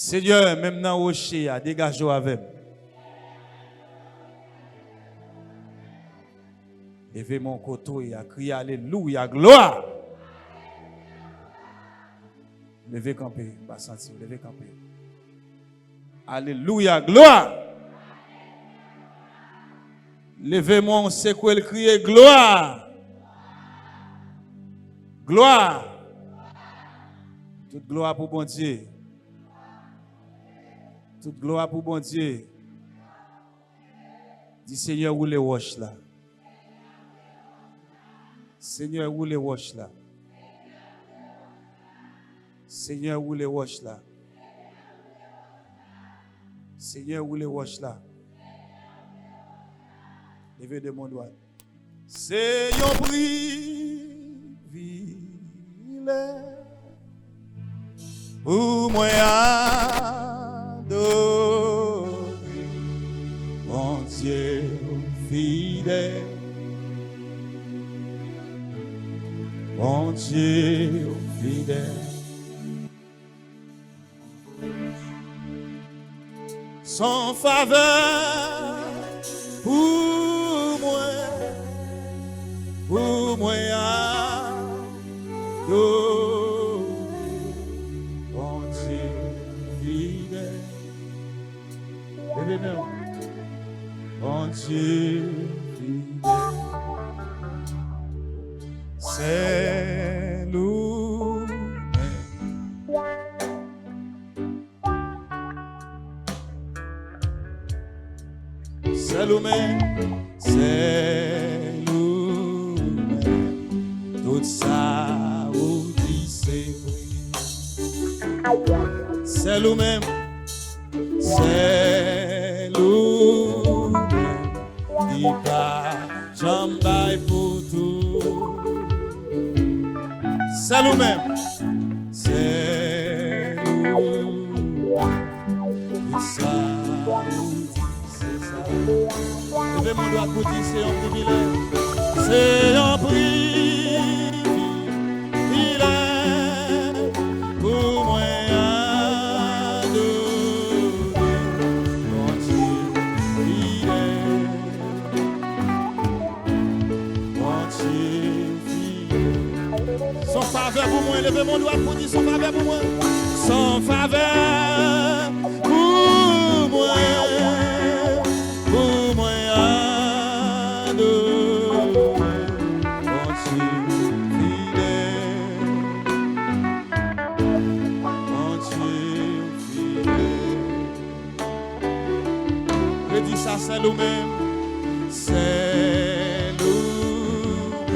Seigneur, même dans le rocher, dégage-toi avec. Levez mon côté et crier Alléluia, gloire. Levez camper, pas sentir, levez camper. Alléluia, gloire. Levez-moi, c'est quoi le crier gloire. Gloire. Toute gloire pour bon Dieu. Toute gloire pour bon Dieu. Dis Seigneur, où les roches là? Seigneur, où les roches là? Seigneur, où les roches là? Seigneur, où les roches là? Levez de mon doigt. C'est un privilège pour moi adorer mon Dieu fidèle. Mon Dieu fidèle. Sans faveur pour moi adorer mon Dieu fidèle. Levez-moi, mon Dieu fidèle. C'est nous. C'est nous-mêmes, c'est nous-mêmes. Tout ça, vous dit c'est vrai. C'est nous-mêmes, c'est nous-mêmes. Qui pas jambe pour tout. C'est nous-mêmes, c'est nous. Tout ça, vous dit c'est ça. Levez mon doigt pour dire c'est un privilège. C'est un privilège pour moi adorer mon Dieu fidèle. Mon Dieu fidèle. Son faveur pour moi, levez mon doigt pour dire son faveur pour moi. Son faveur pour moi. C'est nous-mêmes, c'est nous-mêmes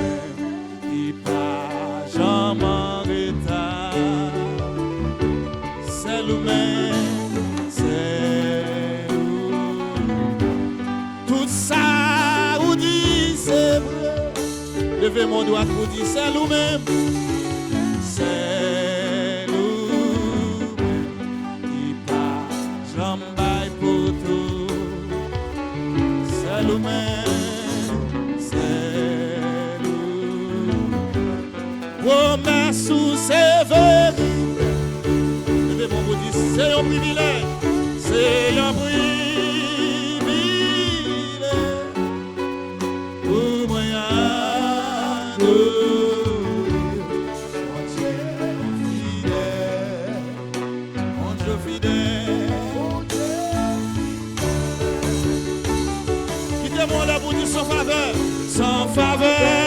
qui pas jamais en retard. C'est nous-mêmes, c'est nous. Tout ça, vous dit c'est vrai. Levez mon doigt pour dire c'est nous-mêmes, c'est nous-mêmes qui pas jamais pour tout. C'est nous-mêmes, c'est nous. Promesse ou c'est vérité. Levez mon bout, c'est un privilège. C'est un privilège. Pour moi, mon Dieu fidèle. Mon Dieu fidèle. Quittez-moi la boutique sans faveur. Sans faveur.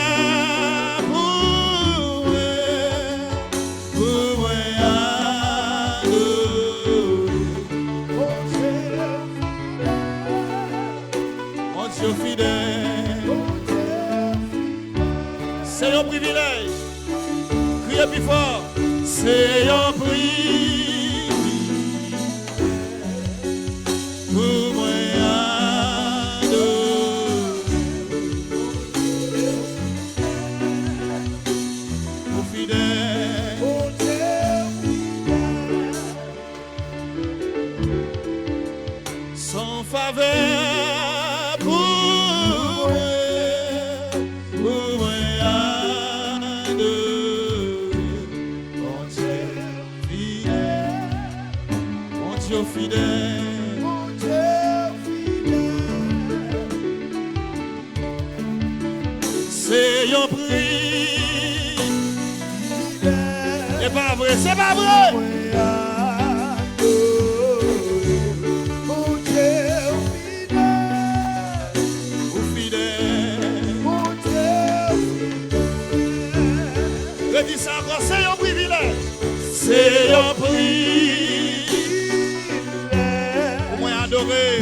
C'est un privilège. Criez plus fort. C'est un privilège. Pour moi pour fidèle. Sans faveur. Mon Dieu fidèle. c'est un prix. C'est pas vrai, c'est pas vrai. Je dis ça encore, c'est un privilège. C'est un prix. Pour moi adorer.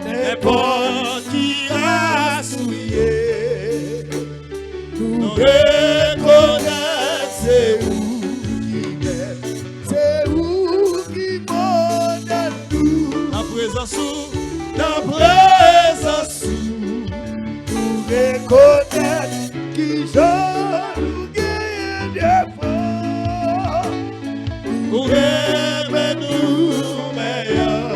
N'importe qui a souillé, nous reconnaissons c'est où qui monte nous. La présence nous reconnaître qui j'en nous gagne des fois. Pour aimer nous meilleurs.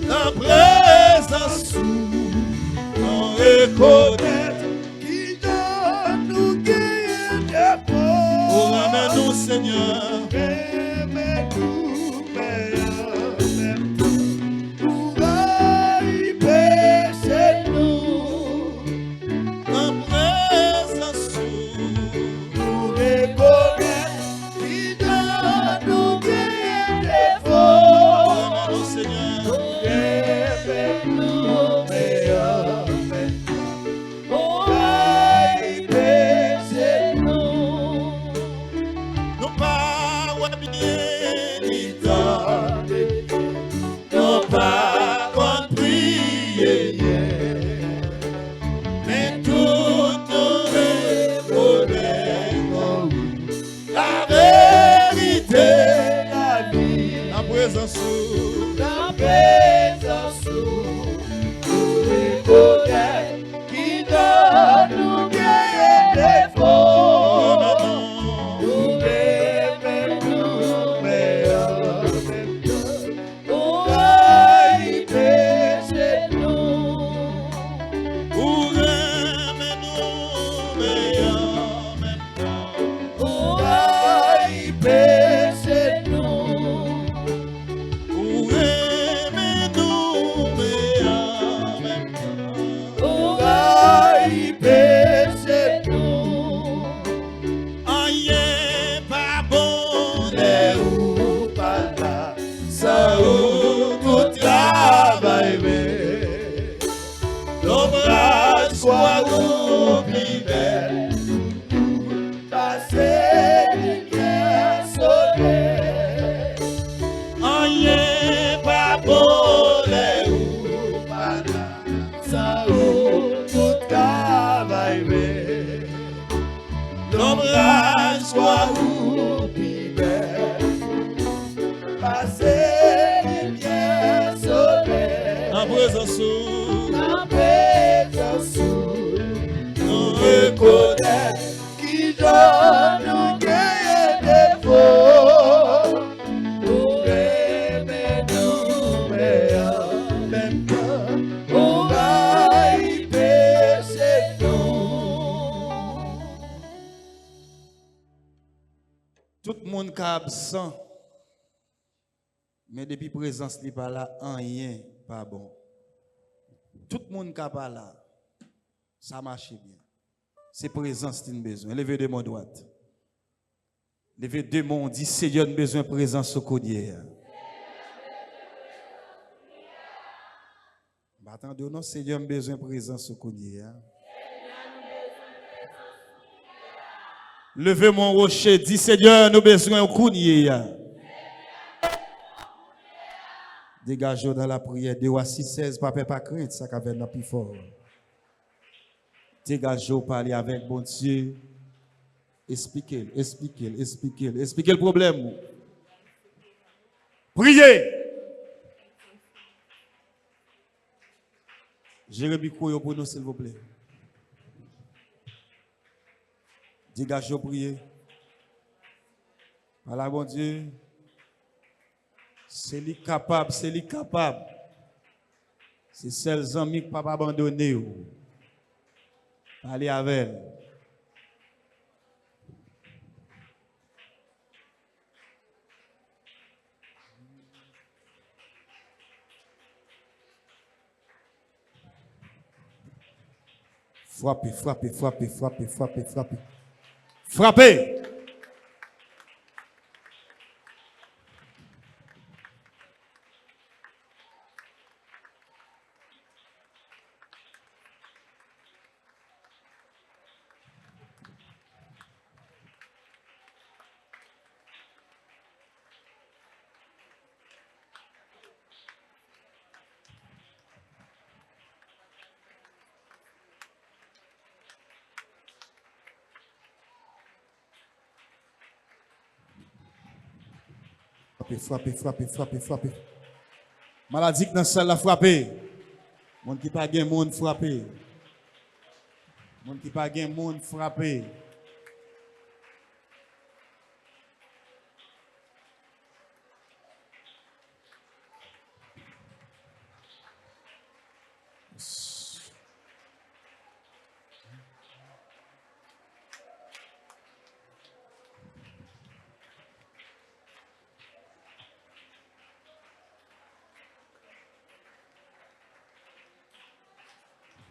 La présence, on reconnaît qui donne nous guérir des pauvres. Oh, ramène-nous, Seigneur. Ramène-nous, meilleur, même pour arriver chez nous. La présence, on reconnaît qui donne nous guérir des pauvres. Seigneur, nous pas bien ni tendre, nous pas compris, mais tout nous reconnaît la vérité, la vie, la présence. La présence nous reconnaît qui donne nous guérir des faux. Nous répétons meilleurs même temps pour arriver chez nous. Pour répétons meilleurs même temps pour arriver chez nous. Pour Tout le monde qui est absent, mais depuis présence n'est pas là, rien pas bon. Tout le monde qui n'est pas là, ça marche bien. C'est présence qui a besoin. Levez deux mains droites. Levez deux mains, dit Seigneur, nous avons besoin de présence au collier. Attendez, non, Seigneur, nous avons besoin de présence au collier. Levez mon rocher, dit Seigneur, nous avons besoin de collier. Dégagez dans la prière. De 6-16, papa, pas crainte, ça va être plus fort. Dégagez, parler avec bon Dieu. Expliquez le problème. Priez. Jérémie Koyo pour nous, s'il vous plaît. Dégagez, priez. Voilà, bon Dieu. C'est lui capable, c'est lui capable. C'est celles amis qui ne peuvent pas abandonner. Allez avec elle. Frappez. Frappez. Frappez. Maladie qui dans salle la frappé. Monde qui pas gain monde frappé. Monde qui pas gain monde frappé.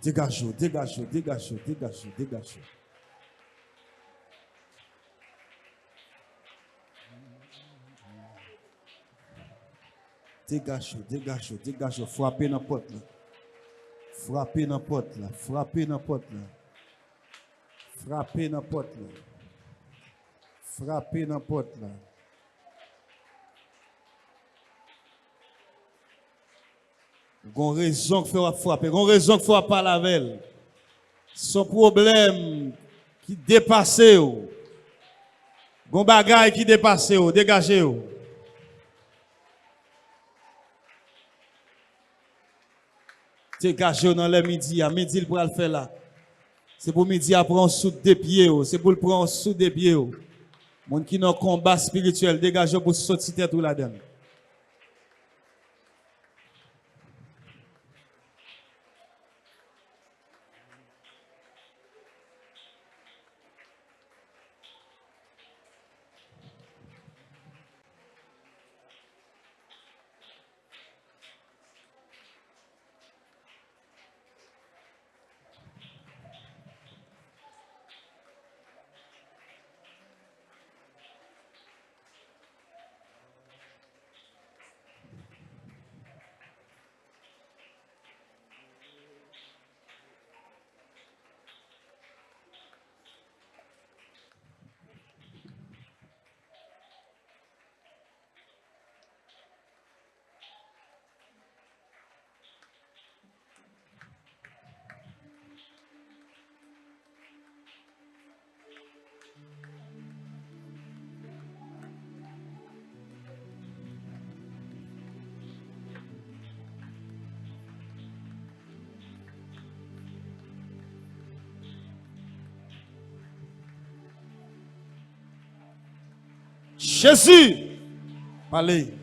Dégagez. Dégagez. Frappez dans la porte là. Frappez dans la porte là. Gon raison qu'il faut frapper, gon raison qu'il faut parler avec elle. Son problème qui dépasse ou. Gon bagay qui dépasse ou, dégagez ou. Dégagez dans le midi, à midi il pourra le faire là. C'est pour midi à prendre sous des pieds, c'est pour le prendre sous des pieds. Mon qui dans combat spirituel, dégagez pour sortir tout là-dedans. Jésus, parlez.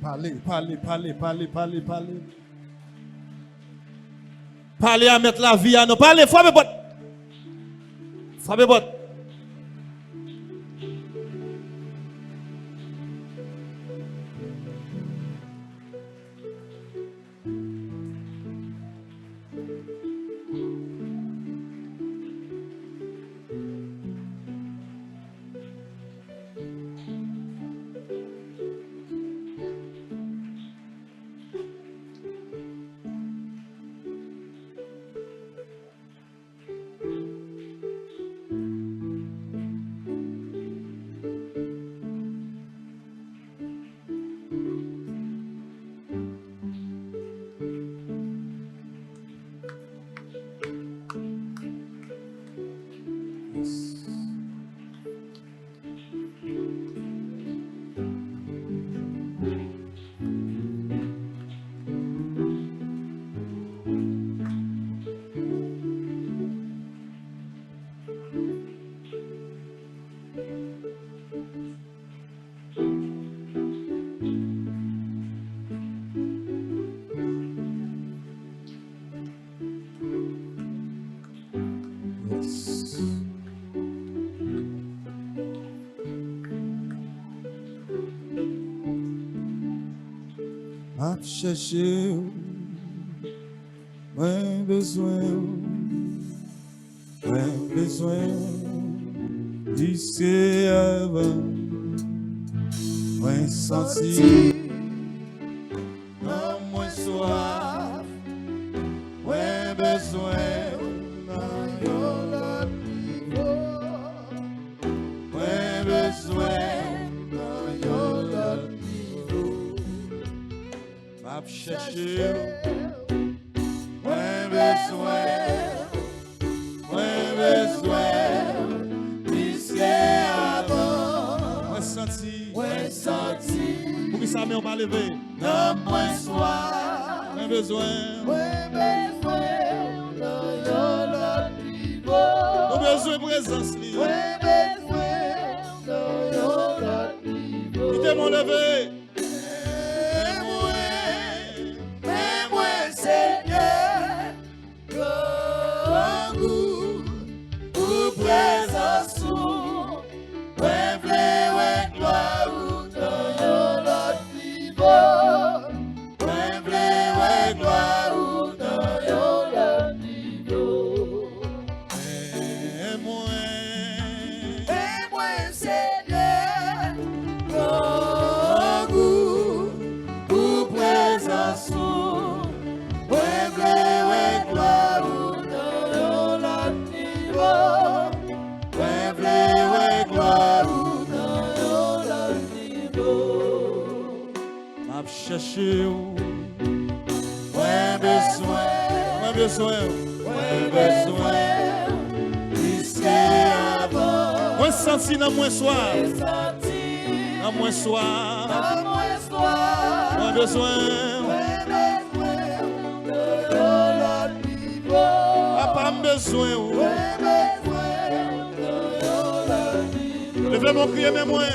Parlez, parlez, parlez, parlez, parlez, parlez. Parlez à mettre la vie à nous. Parlez, frappez bot. Frappez bot. M'a cherché, moins besoin, d'ici avant, moins senti, non moins soif, moins besoin, non y'en moins besoin, non y'en m'a cherché, moins besoin, puisque avant, moins senti, pour que ça m'ait pas levé, non moins soif, moins besoin, non besoin présence, quittez mon levé. Chercher, moins besoin, puisque avant, moins senti dans moins soir, dans moins soir, moins besoin, pas besoin, levez mon crier, mais moins.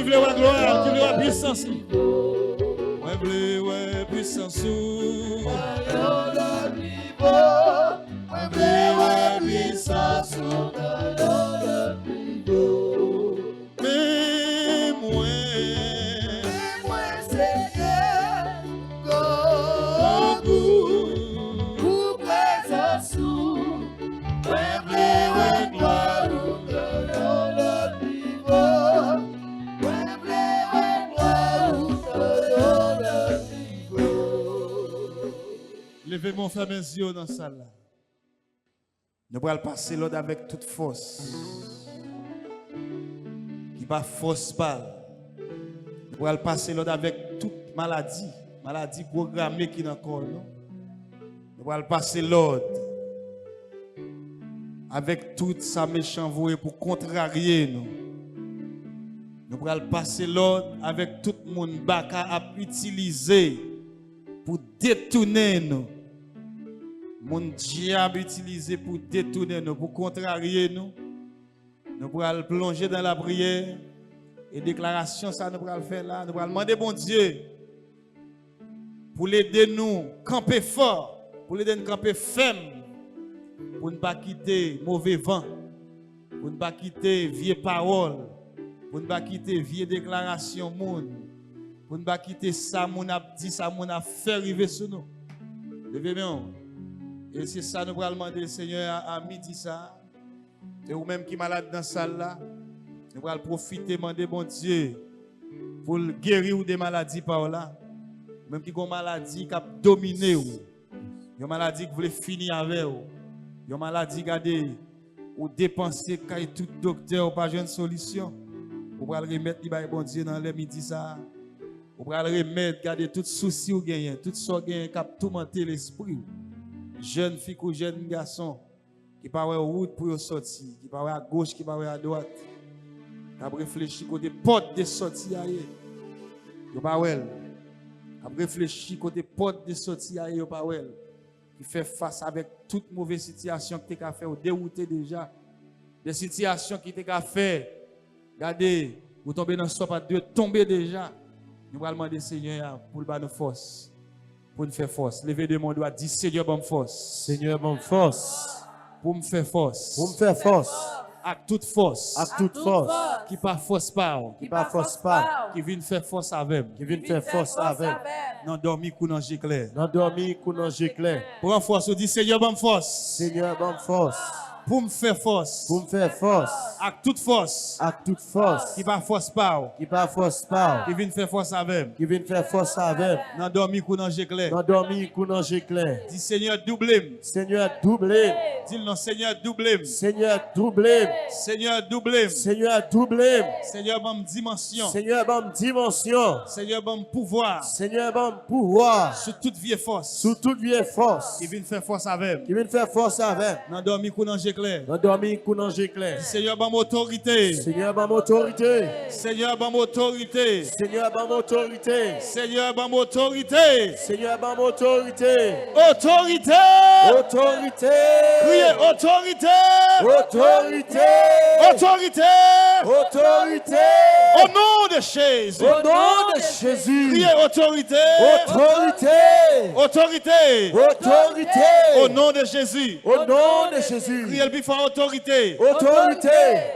qui veut la gloire, qui veut la puissance. Ouais, blé, ouais, puissance. Mais moi, levez mon frère mes yeux dans la salle. Nous allons passer l'autre avec toute force. Qui pas force pas. Nous allons passer l'autre avec toute maladie. Maladie programmée qui est dans le corps. Nous allons passer l'autre avec toute sa méchante voie pour contrarier nous. Nous allons passer l'autre avec tout le monde baka à utiliser pour détourner nous. Mon diable utilisé pour détourner nous, pour contrarier nous. Nous allons plonger dans la prière et déclaration, ça nous allons faire là. Nous allons demander bon Dieu pour l'aider nous camper fort, pour l'aider nous camper ferme, pour ne pas quitter mauvais vent, pour ne pas quitter vieilles paroles, pour ne pas quitter vieilles déclarations, pour ne pas quitter ça, mon a dit, ça, mon a fait arriver sur nous. Levez-moi. Et c'est ça nous allons demander, Seigneur, à midi ça. Et ou même qui est malade dans la salle là, nous allons profiter, demander bon Dieu pour guérir des maladies par là. Même qui ont une maladie qui a dominé ou. Une maladie qui voulait finir avec ou. Une maladie qui ou dépenser quand tout docteur pas une solution. Vous allez remettre les bon Dieu dans le midi ça. Vous allez remettre garder tout souci ou gagner, tout ça gagne qui a tourmenté l'esprit. Jeune fille ou jeune garçon qui pas ouais route pour sortir, qui pas ouais à gauche, qui pas ouais à droite, qui a réfléchi côté porte de sortie ailleurs. Yo pas ouais. Qui a réfléchi côté porte de sortie ailleurs, yo pas ouais. Qui fait face avec toute mauvaise situation que tu as fait ou dérouté déjà. Des situations qui t'ont fait. Regardez, vous tombez dans ce pas de tomber déjà. Nous allons demander Seigneur pour nous force. Pour nous faire force. Levez de mon doigt, dis Seigneur, bonne force. Seigneur, bonne force. Pour me faire force. Pour me faire force. À toute force. À toute force. Qui pas force pas. Qui pas force pas. Qui vient faire force avec. Qui vient faire force avec. Non dormi kou nan j'éclair. Dans dormi, kou nan j'éclair. Pour en force, on dit Seigneur, bonne force. Seigneur, bonne force. Pour me faire force. Pour me faire force. À toute force. À toute force. Qui pas force pas. Qui pas force pas. Qui vient faire force avec. Qui vient faire force avec. Non dormi kou nan j'éclair. Dans dormi, kou nan j'éclair. Dis Seigneur, doublez. Seigneur, doublez. Dis non Seigneur, doublez. Seigneur, doublez. Seigneur, doublez. Seigneur, doublez. Seigneur, bonne dimension. Seigneur, bonne dimension. Seigneur, bon pouvoir Seigneur, bonne pouvoir. sur toute vieille force Sous toute vieille force. qui vient faire force avec. Qui vient faire force avec. Dans dormi kou nan j'éclair. Dans dormi, kou nan j'éclair. Seigneur, bon autorité. Seigneur, bonne autorité. Seigneur, bon autorité. Seigneur, bonne autorité. Seigneur, bon autorité. Seigneur, bonne autorité. Autorité. Autorité. Criez autorité. Autorité. Autorité. Autorité. Au nom de Jésus. Au nom de Jésus. Criez autorité. Autorité. Autorité. Autorité. Au nom de Jésus. Au nom de Jésus. Criez le bifort autorité. Autorité.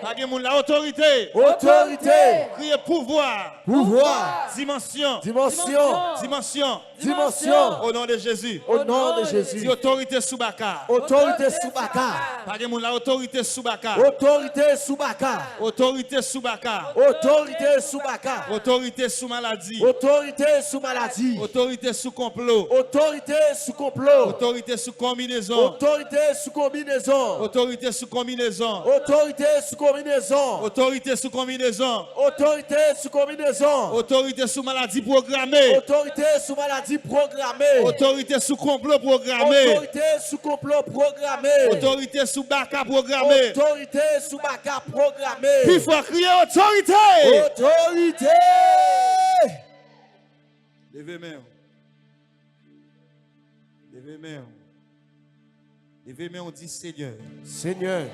Pagez moun la autorité. Autorité. Criez pouvoir. Pouvoir. Dimension. Dimension. Dimension. Dimension. Au nom de Jésus. Au nom de Dis Jésus. autorité sous baka. Autorité Soubaka. Pagez moun la autorité sous baka. Autorité Soubaka. Autorité sous baka. Autorité Soubaka. Autorité sous maladie. Autorité sous maladie. Autorité sous complot. Autorité sous complot. Autorité sous combinaison. Autorité sous combinaison. Autorité sous combinaison. Autorité sous combinaison. Autorité sous combinaison. Autorité sous combinaison. Autorité sous maladie programmée. Autorité sous maladie programmée. Autorité sous complot programmé. Autorité sous complot programmé. Autorité sous baka programmé. Autorité sous baka Puis programmé. il faut crier autorité. Autorité. Levez main. Levez main. Levez main, on dit Seigneur. Seigneur,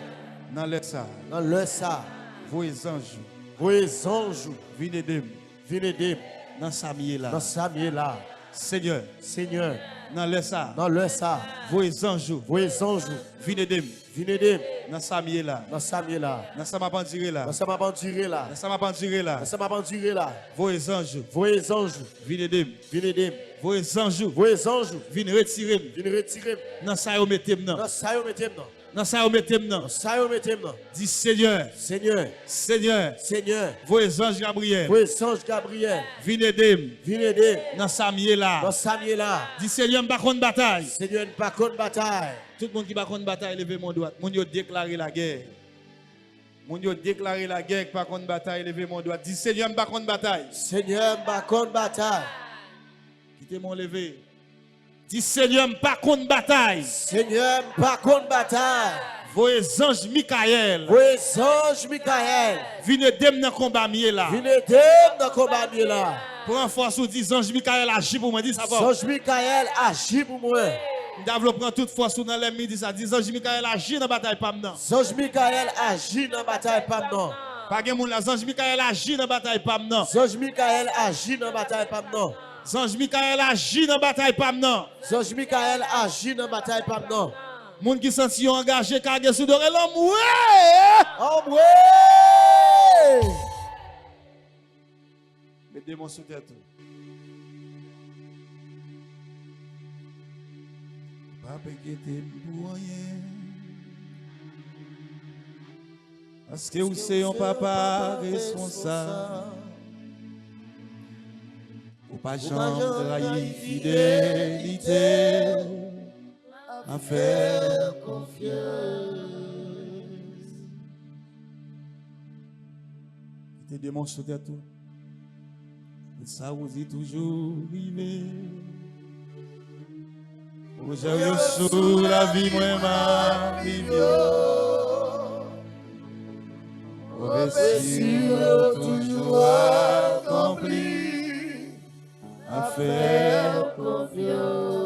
Dans le ça. dans le ça, Vos anges. Voyez anges, venez aider. venez aider. Dans Samier là. Dans Samuel là. Seigneur, Seigneur, dans le ça. dans le ça. Voyez anges, Voyez anges, venez aider. venez aider. Dans Samier là. Dans Samuel là. Dans sa bandire là. Dans sa bandire là. Dans sa bandire là. Dans sa bandire là. Voyez anges, Voyez anges, venez aider. venez aider. Voyez anges, Voyez anges, venez retirer. venez retirer. Dans ça yo mettez Dans maintenant. ça yo mettez maintenant. Dans ça yo mettez maintenant. Dans ça yo mettez maintenant. Dis Seigneur, Seigneur, Seigneur, Seigneur, voyez anges Gabriel. voyez ange Gabriel, Venez aider. venez aider. Dans Samier là. Dans Samuel là. Dis Seigneur, pas contre bataille. Seigneur, pas contre bataille. Tout le monde qui va contre bataille, levez mon doigt. Mon yo déclaré la guerre. Mon yo déclaré la guerre, pas contre bataille, levez mon doigt. Dis Seigneur, pas contre bataille. Seigneur, pas contre bataille. Quittez mon levé. Dis Seigneur, pas contre bataille. Seigneur, pas contre bataille. Voyez ange Michael. Voyez ange Michael. Venez aider dans le combat mieux là. Venez aider dans le combat là. Prends force ou dis ange Michael agit pour moi. Dis ça va. Ange Michael agit pour moi. Nous prendre toute force dans les midi ça. Dis ange Michael agit dans la bataille pas maintenant. Ange Michael agit dans la bataille pas maintenant. Pas de monde là. Ange Michael agit dans la bataille pas maintenant. Ange Michael agit dans la bataille pas maintenant. Ange Michael agit dans la bataille pas maintenant. Ange Michael agit dans la bataille pas maintenant. Moun qui senti engagé cargué sous doré l'homme ouais. Oh ouais. Mettez mon sous tête. Papa qui était pour rien. Parce que vous c'est un papa responsable. Ou pas jamais trahir fidélité. À faire confiance. Te démontre tout. Ça vous est toujours arrivé. Aujourd'hui, sous la vie, moi, ma vie. Réussir toujours accompli. À faire confiance.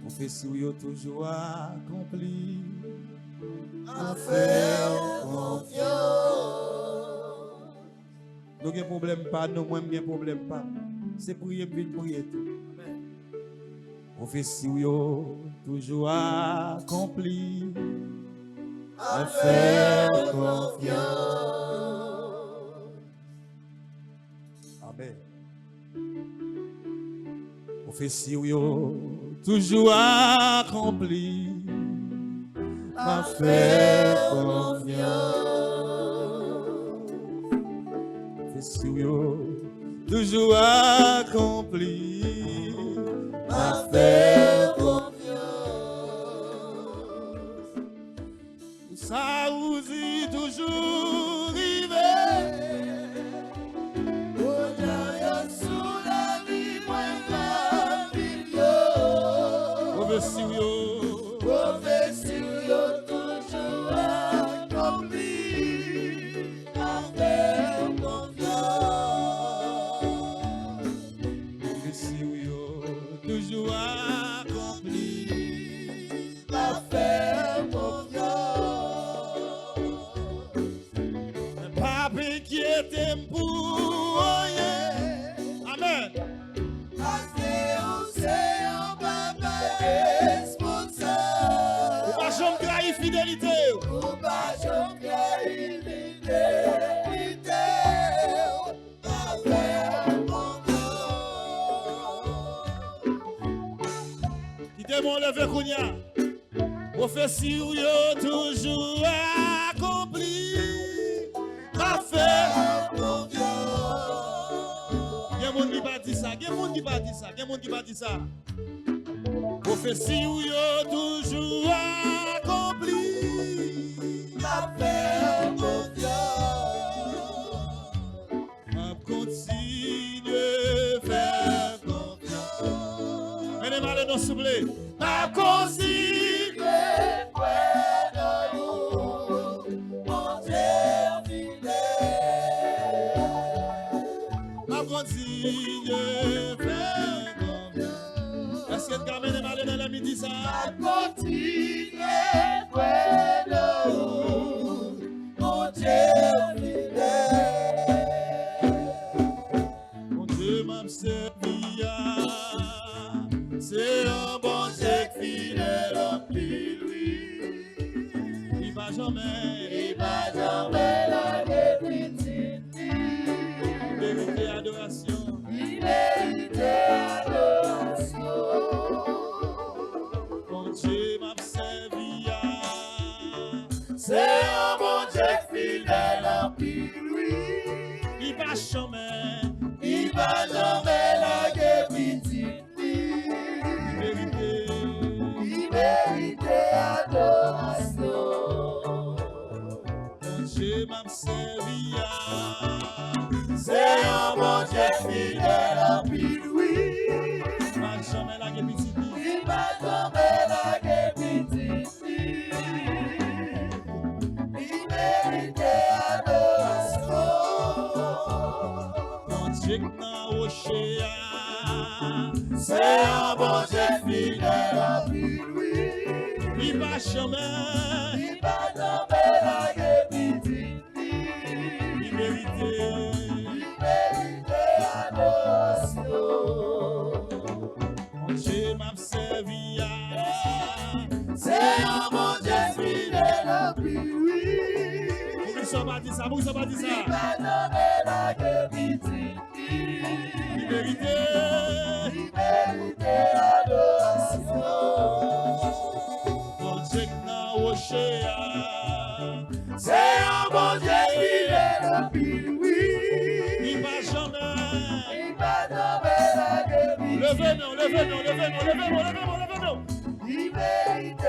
Prophétie ou toujours accompli. À faire confiance. Nous avons un problème pas, nous avons un problème pas. C'est prier, prier tout. Prophétie ou toujours accompli. À faire confiance. Amen. Prophétie ou toujours accompli. À faire confiance. Prophétie ou toujours accompli. À faire confiance. Ça vous y toujours arrivé. Sous la vie, moi, ma vie. Prophétie, toujours accompli. À faire confiance. Prophétie, toujours accompli. À faire confiance. Papa qui était pour rien. Amen. Parce que c'est un papa responsable. Ou pas jamais trahir fidélité. Ou pas jamais trahir fidélité. À faire confiance. Quittez mon levé Kounia. Prophétie ou yo toujours accompli. À faire confiance. Gen moun qui pas dit ça, gen moun qui pas dit ça, gen moun qui pas dit ça. Prophétie ou yo toujours accompli. À faire confiance. À continuer faire confiance. Mesdames, allez nous souffler. À continuer. Est-ce que tu as mené mal dans la jamais. Vérité, adoration. Mon Dieu m'a servi. C'est un bon Dieu fidèle en pile, oui. Il va jamais. Il va jamais laguer petite. Vérité. Adoration. Mon Dieu m'a servi. C'est un bon Dieu fidèle en pile, oui. Il va jamais la guépiti. Il va jamais laguer petite. Il mérite adoration. Mon Dieu n'a rocher. C'est un bon Dieu fidèle en pile, oui. Il va jamais. Il va jamais laguer petite. Il mérite. Adoration. Mon Dieu m'a servi. C'est un bon Dieu fidèle en pile, oui. Pourquoi ils sont pas dit ça? Pourquoi ils sont pas dit ça? Il va jamais laguer petite. Il mérite. Il mérite adoration. Mon Dieu n'a rocher. C'est un bon Dieu fidèle en pile, oui. Il va jamais. Il va jamais laguer petite. Levez-nous, levez-nous, levez-nous, levez-nous, levez-nous, levez-nous. Il mérite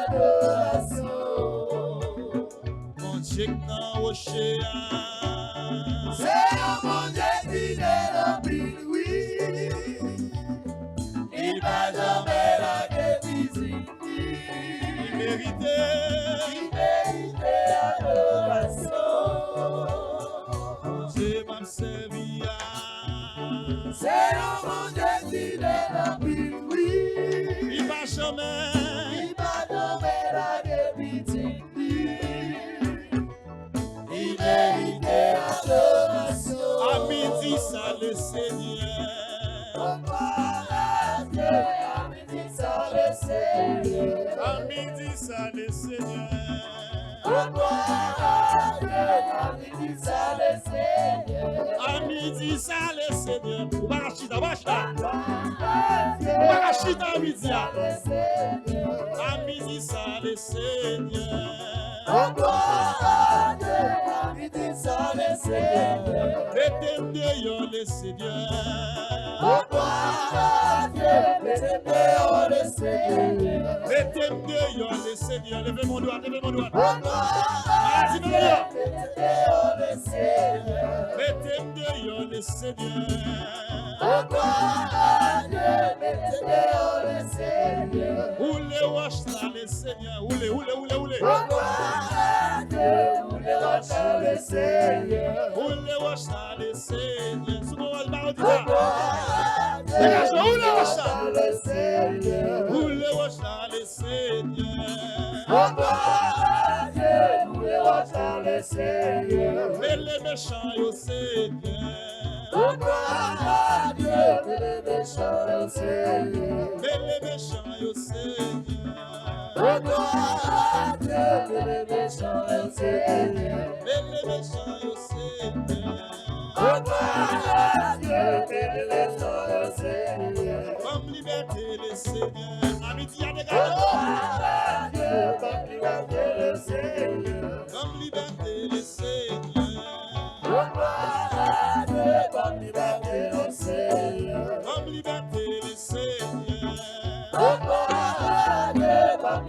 adoration. Mon Dieu n'a rocher. C'est un bon Dieu fidèle en pile, oui. Il va jamais laguer petite. Il mérite. Il mérite adoration. Mon Dieu m'a servi. C'est un bon Dieu fidèle en pile, oui. Il va jamais. Il va jamais laguer petite. Il mérite adoration. À midi, ça le Seigneur. À midi, ça le Seigneur. À midi, ça le Seigneur. À midi, ça le Seigneur. À midi, ça le Seigneur. Ou pas chita, pas chita. Ou pas chita à midi. À midi, ça le Seigneur. À midi, ça le Seigneur. Mettez dehors le Seigneur. Mettez dehors le Seigneur. Mettez dehors le Seigneur. Levez mon doigt, levez mon doigt. Mettez dehors le Seigneur. Mettez dehors le Seigneur. Mettez dehors le Seigneur. Oule wash là le Seigneur. Oule, oule, oule, oule. Oule wash le Seigneur. Oule wash là le Seigneur. Sous mon rôle parodie là. Dégage, oule wash là. Le Seigneur. Oule wash là le Seigneur. Oule wash le Seigneur. Mais les méchants au Seigneur. Les méchants le Seigneur. Mais les méchants au Seigneur. Les méchants le Seigneur. Mais les méchants au Seigneur. Comme liberté le Seigneur. À midi, il y a des gars. Comme liberté le Seigneur. Comme liberté le Seigneur. Comme liberté le Seigneur. Comme liberté le Seigneur. Comme liberté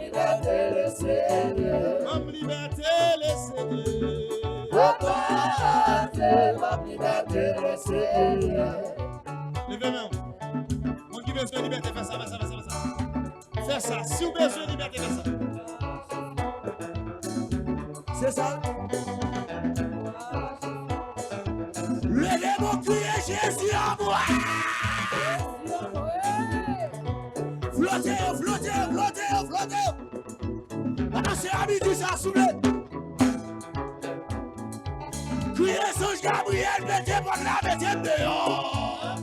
le Seigneur. Comme liberté le Seigneur. Levez-moi. Mon qui besoin de liberté, fais ça, fais ça, fais ça, fais ça. Fais ça. Si vous avez besoin de liberté, fais ça. C'est ça. Le démon crie Jésus à moi. Flottez, flottez, flottez, flottez. Passez à midi, ça soulève. Criez Songe Gabriel, mettez votre la mettez dehors.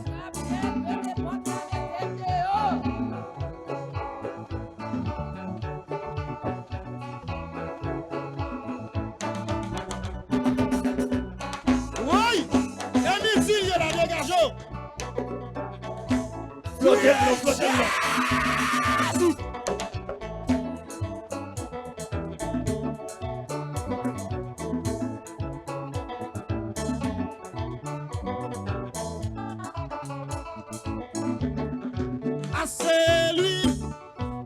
Ah, c'est lui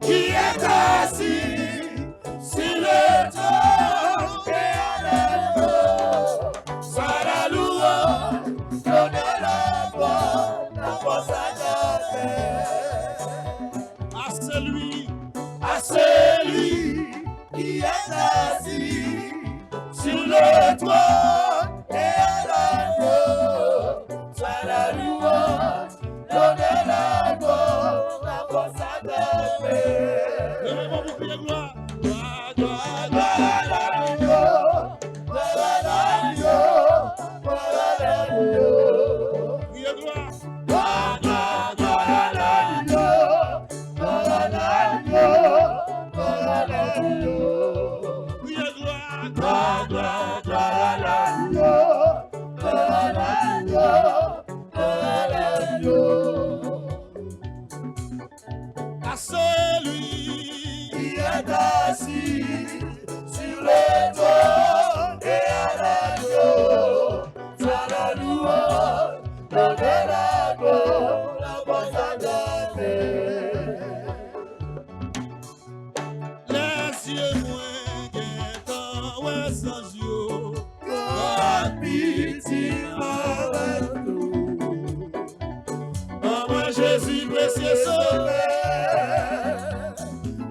qui est assis sur le trône et à soit la louange, l'honneur, la gloire, la force à Ah, c'est lui qui est assis sur le trône et à soit la louange, l'honneur, la gloire, la force à levez-moi pour crier gloire. Gloire, gloire, criez gloire. Criez gloire, gloire. À celui qui est assis sur le trône et à l'agneau, soit la louange, l'honneur, la gloire, la force à les yeux moins guettants, ouais, sans yeux. God pitié avec nous. Oh, moi, Jésus, précieux sauveur.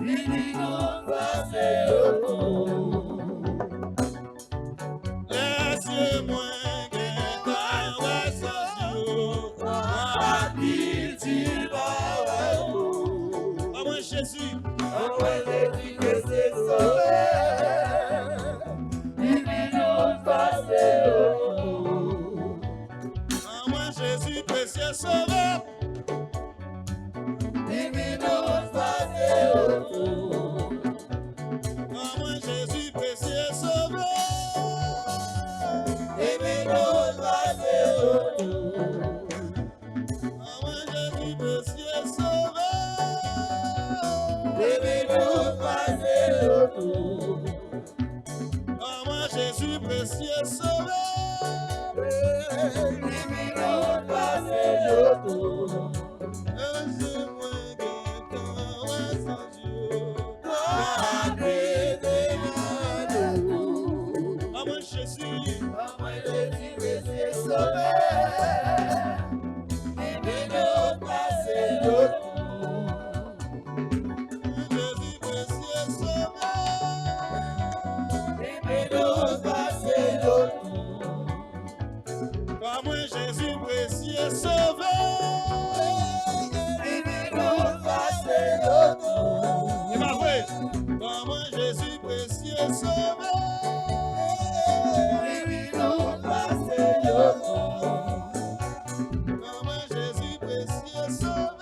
Il nous passe au Les yeux moins guettants, ouais, sans yeux. God pitié avec nous. Oh, moi, Jésus. Oh, Jésus que c'est sauveur. Il nous passe au Oh, moi, Jésus, précieux sauveur. Oh, moi, Jésus, précieux sauveur. Oh, moi, Jésus, précieux sauveur. Oh, moi, Jésus, précieux sauveur. Ah, moi, Jésus. Jésus, précieux sauveur. Ah, moi, Jésus, précieux sauveur. Il m'a fait. Ah, moi, Jésus, précieux sauveur. Ah, moi, Jésus, précieux sauveur.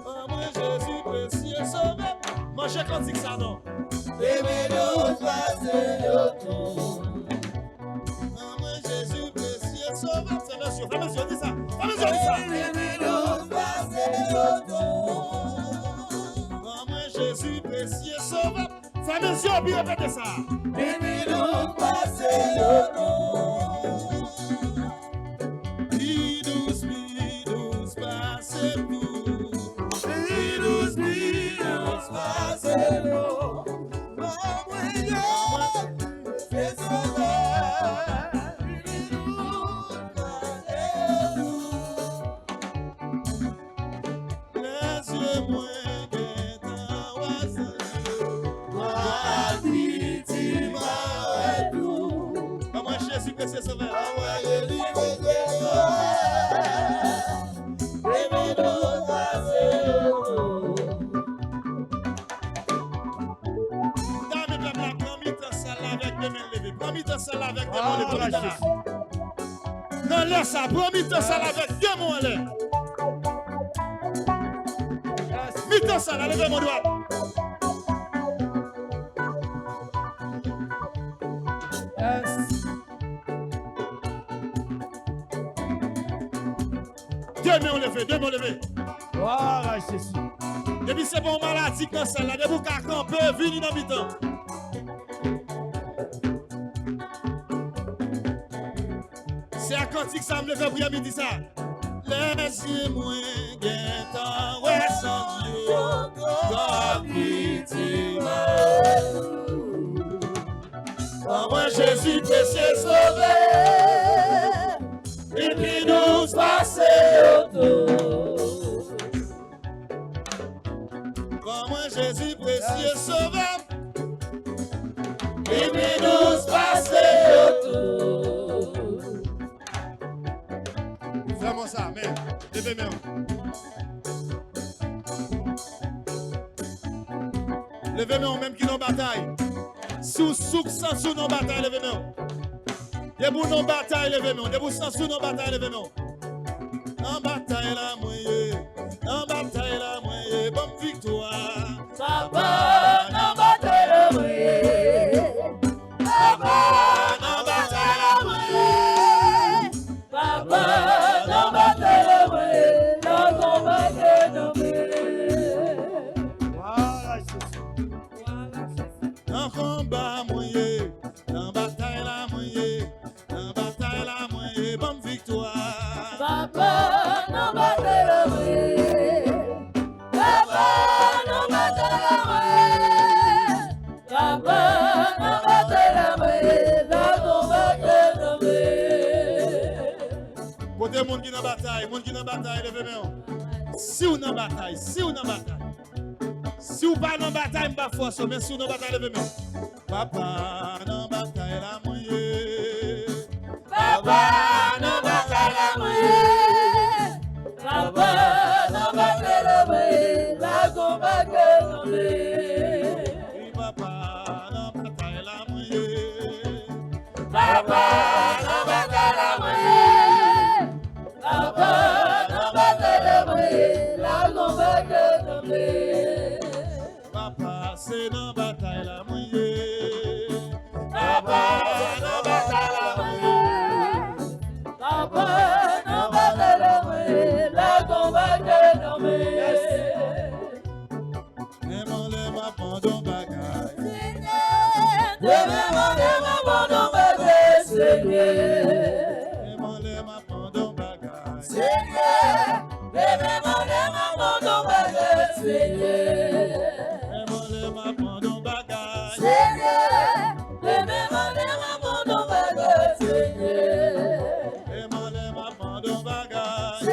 Ah, moi, Jésus, précieux sauveur. Moi, j'ai quand dit que ça, non? Ah, moi, Jésus, précieux sauveur. C'est monsieur, frère, monsieur, dis ça. Frère, monsieur, dis ça. Ah, moi, Jésus, précieux sauveur. Frère, monsieur, puis répétez ça. Bidous, passez tout. Les yeux moins guettants, ouais, sans yeux. Ah, moi, Jésus, précieux sauveur. Ça avec deux mots en l'air. Non, laisse ça. Promis-toi ça avec deux mots en l'air. Mis-toi ça là, levez mon doigt. levez, deux mains levées. Voilà, Jésus. Depuis c'est bon maladie comme celle-là, de vous qu'à camper, venez dans le temps. C'est un cantique, ça me lève pour y midi ça. Laissez-moi guettant, ouais, sans Dieu, God pitié, moi Jésus précieux sauvé, et puis nous passer autour. Moi Jésus précieux sauvé, et puis nous passer autour. Vraiment ça, mais levez main. Levez main même qui dans bataille. Sous sans sous nos bataille, levez main. Debout nos bataille, levez main. Debout sans sous nos bataille, levez main. En bataille la moyenne, en bataille la moyenne, bonne victoire. Papa, en bataille la moyenne. Papa, en bataille la moyenne. Papa, en bataille la moyenne. Dans ton bataille la moyenne. Voilà, Jésus. Dans combat moyen, dans bataille la moyen, dans bataille la moyen, bonne victoire. Papa, dans bataille la moyen. Papa, dans bataille la moyen. Papa, dans bataille la moyen, dans ton bataille la moyen. Côté monde qui dans bataille, levez main. Si ou dans bataille, si ou dans bataille. Si vous pas dans bataille, pas force, mais si vous dans bataille, levez main. Papa, dans bataille la moyenne. Papa, dans bataille la moyenne. Papa, dans bataille la moyenne. La combat que l'on est. Papa, dans bataille la moyenne. Papa, dans bataille la moyenne. Papa, dans bataille la moyenne. La combat que l'on est. Papa, c'est dans bataille la moyenne. Papa, dans bataille la moyenne. Papa, dans bataille la moyenne. La combat que l'on met. Aimons les mamans dans bagaille. Aimons les mamans dans bagaille. Aimons les mamans dans bagaille. Aimons les mamans dans bagaille. Aimons les mamans dans bagaille. Aimons les mamans dans bagaille. Aimons les mamans dans bagaille. Aimons les mamans dans bagaille.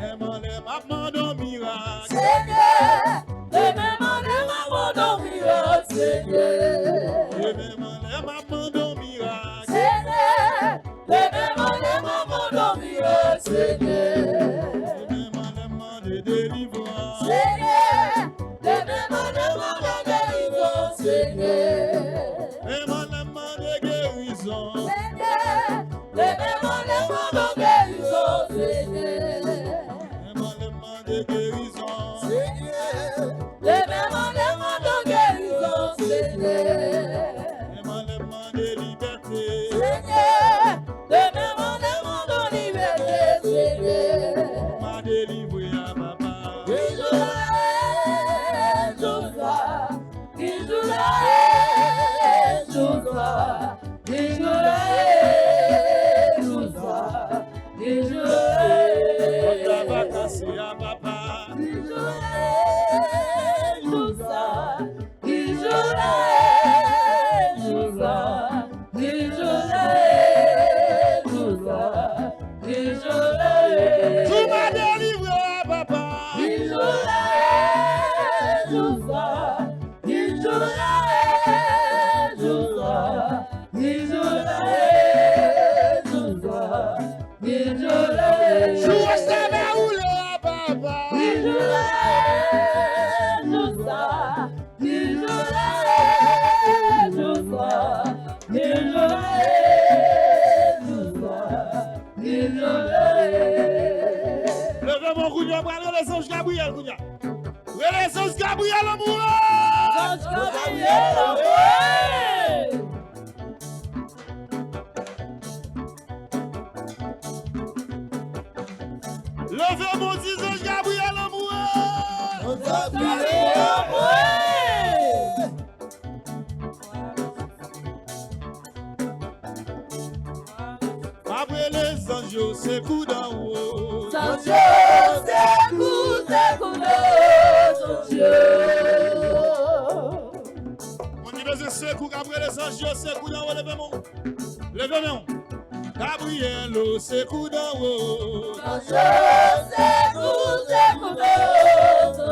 Aimons les mamans dans miracle. Aimons les mamans dans miracle. Aimons les mamans dans miracle. Aimons les mamans dans miracle. Aimons les mamans de délivrance. Aimons les mamans de délivrance. Aimons les mamans de guérison. Aimons les mamans de guérison. Aimons les mamans de guérison. Aimons les mamans de guérison. Aimons les mamans de liberté. Aimons les mamans de liberté. M'a délivré à papa. Tu m'as délivré à papa. Levez mon coup de bras, les anges Gabriel, les anges Gabriel, amoureux! Ange Gabriel, amoureux! Levez mon disant Gabriel amoureux. Gabriel amoureux. Après les anges, c'est coup d'en haut. Anges, c'est coup d'en haut. On dit besoin c'est coup après les anges, c'est coup d'en haut. Levez-moi. Gabriel, c'est coup d'en haut. Anges, c'est coup d'en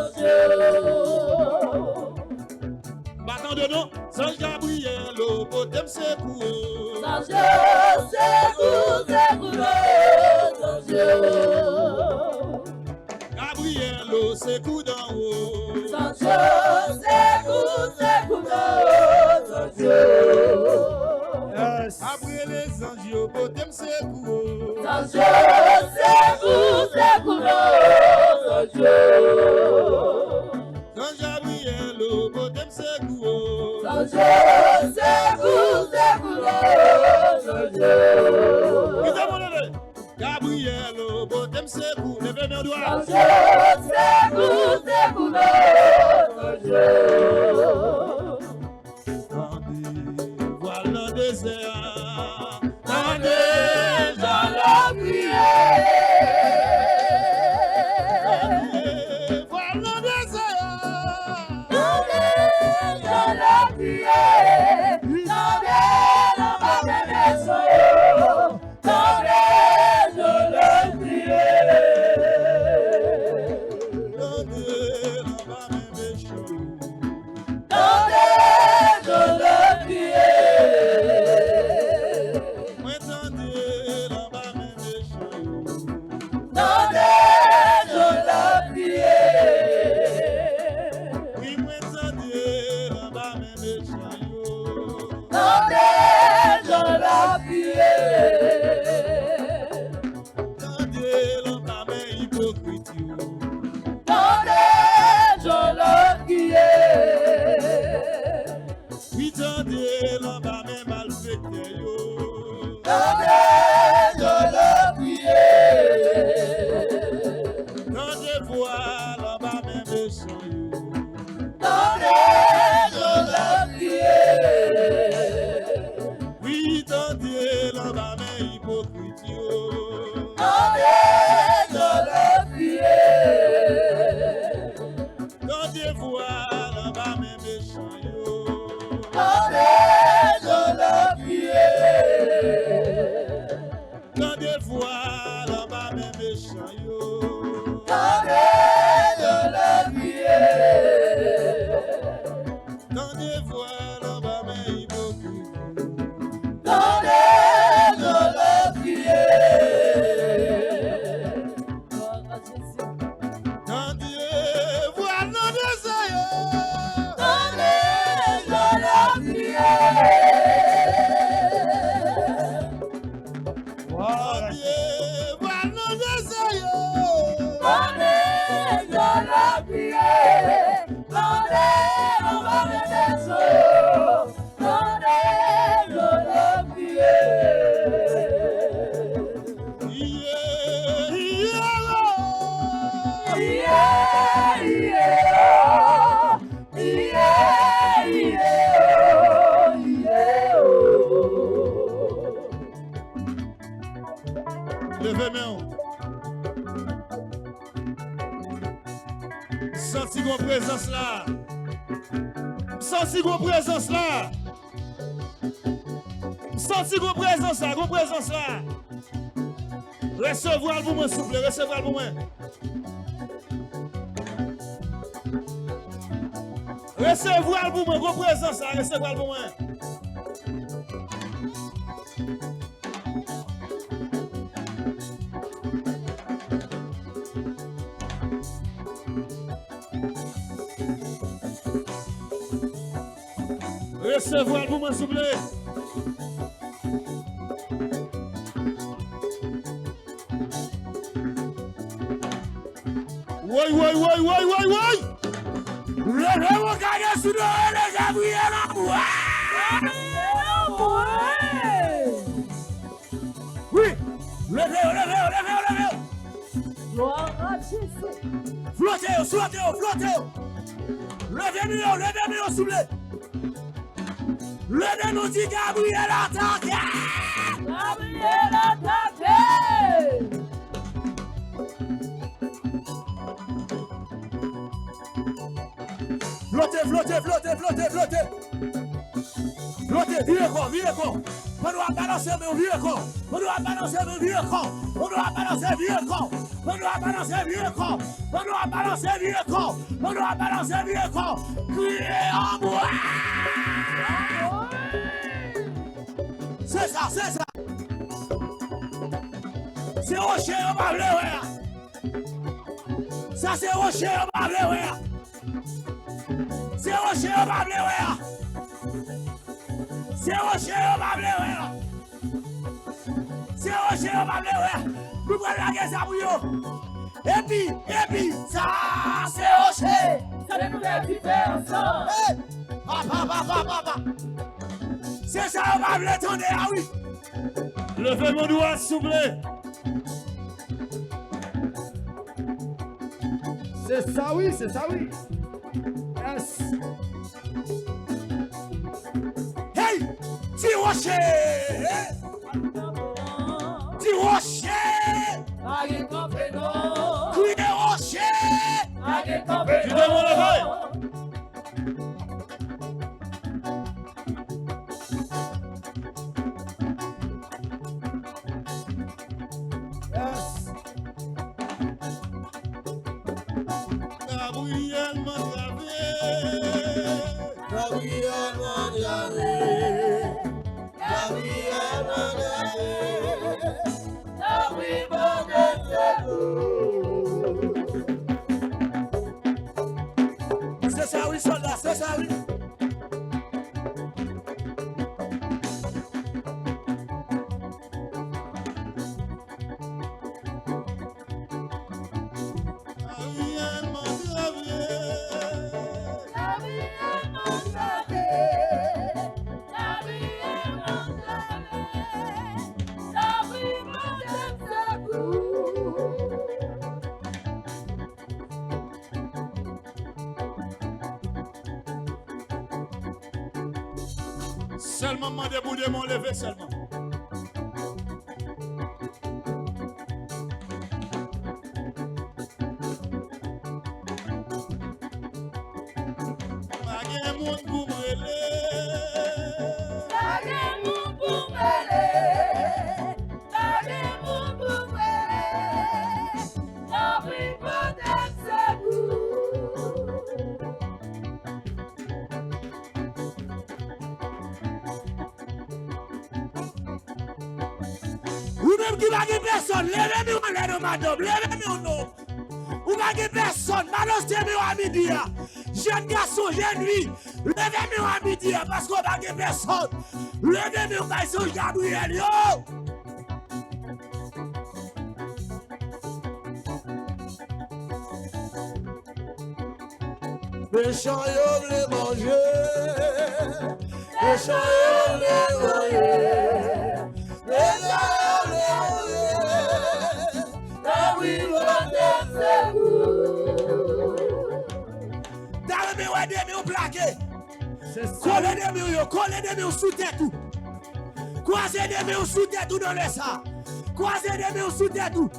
haut. Battant de nom, Sange Gabriel, potem c'est coup. Anges, c'est coup d'en haut. Gabriel, c'est coup d'en haut. Anges, c'est coup d'en haut. Après les anges, potem c'est coup. Anges, c'est coup d'en haut. Sange Gabriel, potem c'est coup. Anges, c'est coup d'en haut. Gabriel, potem c'est coup. Levez mes doigts. Anges, c'est coup d'en haut. Voilà le désert. Tendez dans la prière. Voilà le désert. Tendez dans la prière. Tendez dans ma maison. Tendez dans la prière. Tendez dans ma maison. Tendez dans la prière. Moi tendez dans ma maison. Tendez dans la prière. Oui, moi tendez dans ma maison. Tendez dans la prière. Tendez dans ma main hypocrite. Tendez dans la prière. Oui, tendez dans ma main malfectée. Tendez dans la prière. Tendez voir dans ma main méchant. Tendez dans la prière. Oui, tendez dans ma main hypocrite. Tendez dans la prière. Tendez voir dans ma main méchant. Tendez dans la prière. Tendez voir dans ma main méchant. Tendez dans la prière. Tendez voir dans ma main hypocrite. Tendez dans la prière. Tendez voir dans désert. Tendez dans la prière. Tendez voir dans désert. Tendez dans la prière. Tendez dans ma maison. Tendez dans la prière. Yeah, yeah. Yeah, yeah, yeah, yeah, yeah. Levez main. Senti vos présence là. Senti vos présence là. Senti vos présence là, vos présence là. Recevoir pour moi, s'il vous plaît, recevoir pour moi. Recevoir pour moi, vos présence là, recevoir pour moi. Recevoir pour moi, s'il vous plaît. Oui, oui, oui, oui, oui, oui. Levez-vous, regardez sous le Gabriel amoureux. Oui. Levez-vous, levez-vous, levez-vous, levez-vous. Gloire Flottez, flottez. Levez-nous, s'il vous plaît. Levez-nous, dit Gabriel attaque. Gabriel attaque. Flottez. Flottez, virez corps. On doit balancer, mais virez corps. On doit balancer, virez corps. Criez en moi. C'est ça. C'est rocher, on va le voir. Ça, c'est rocher, on va le voir. C'est rocher, on va le voir. Nous prenons la guerre pour vous. Et puis, ça, c'est rocher. Ça nous fait vivre ensemble. Papa. C'est ça, on va le tourner, ah oui. Levez mon doigt, s'il vous plaît. C'est ça, oui. Yes. Hey, petit rocher. Criez rocher. Je demande le bail. Yes. Gabriel C'est ça, oui, soldat, c'est ça, oui. Seulement demandez pour de mon lever seulement. Ou même qui va gagner personne, levez-nous, madame, levez-nous, non. Ou va gagner personne, balancez-nous à midi. Jeune garçon, jeune fille, levez-nous à midi parce qu'on va gagner personne. Levez-nous, Maison Gabriel, yo. Méchant, yo, les manger. Méchant, yo, les manger. Collez des murs sous tête tout. Croisez des murs sous tête tout dans les ça. Croisez des murs sous tête tout.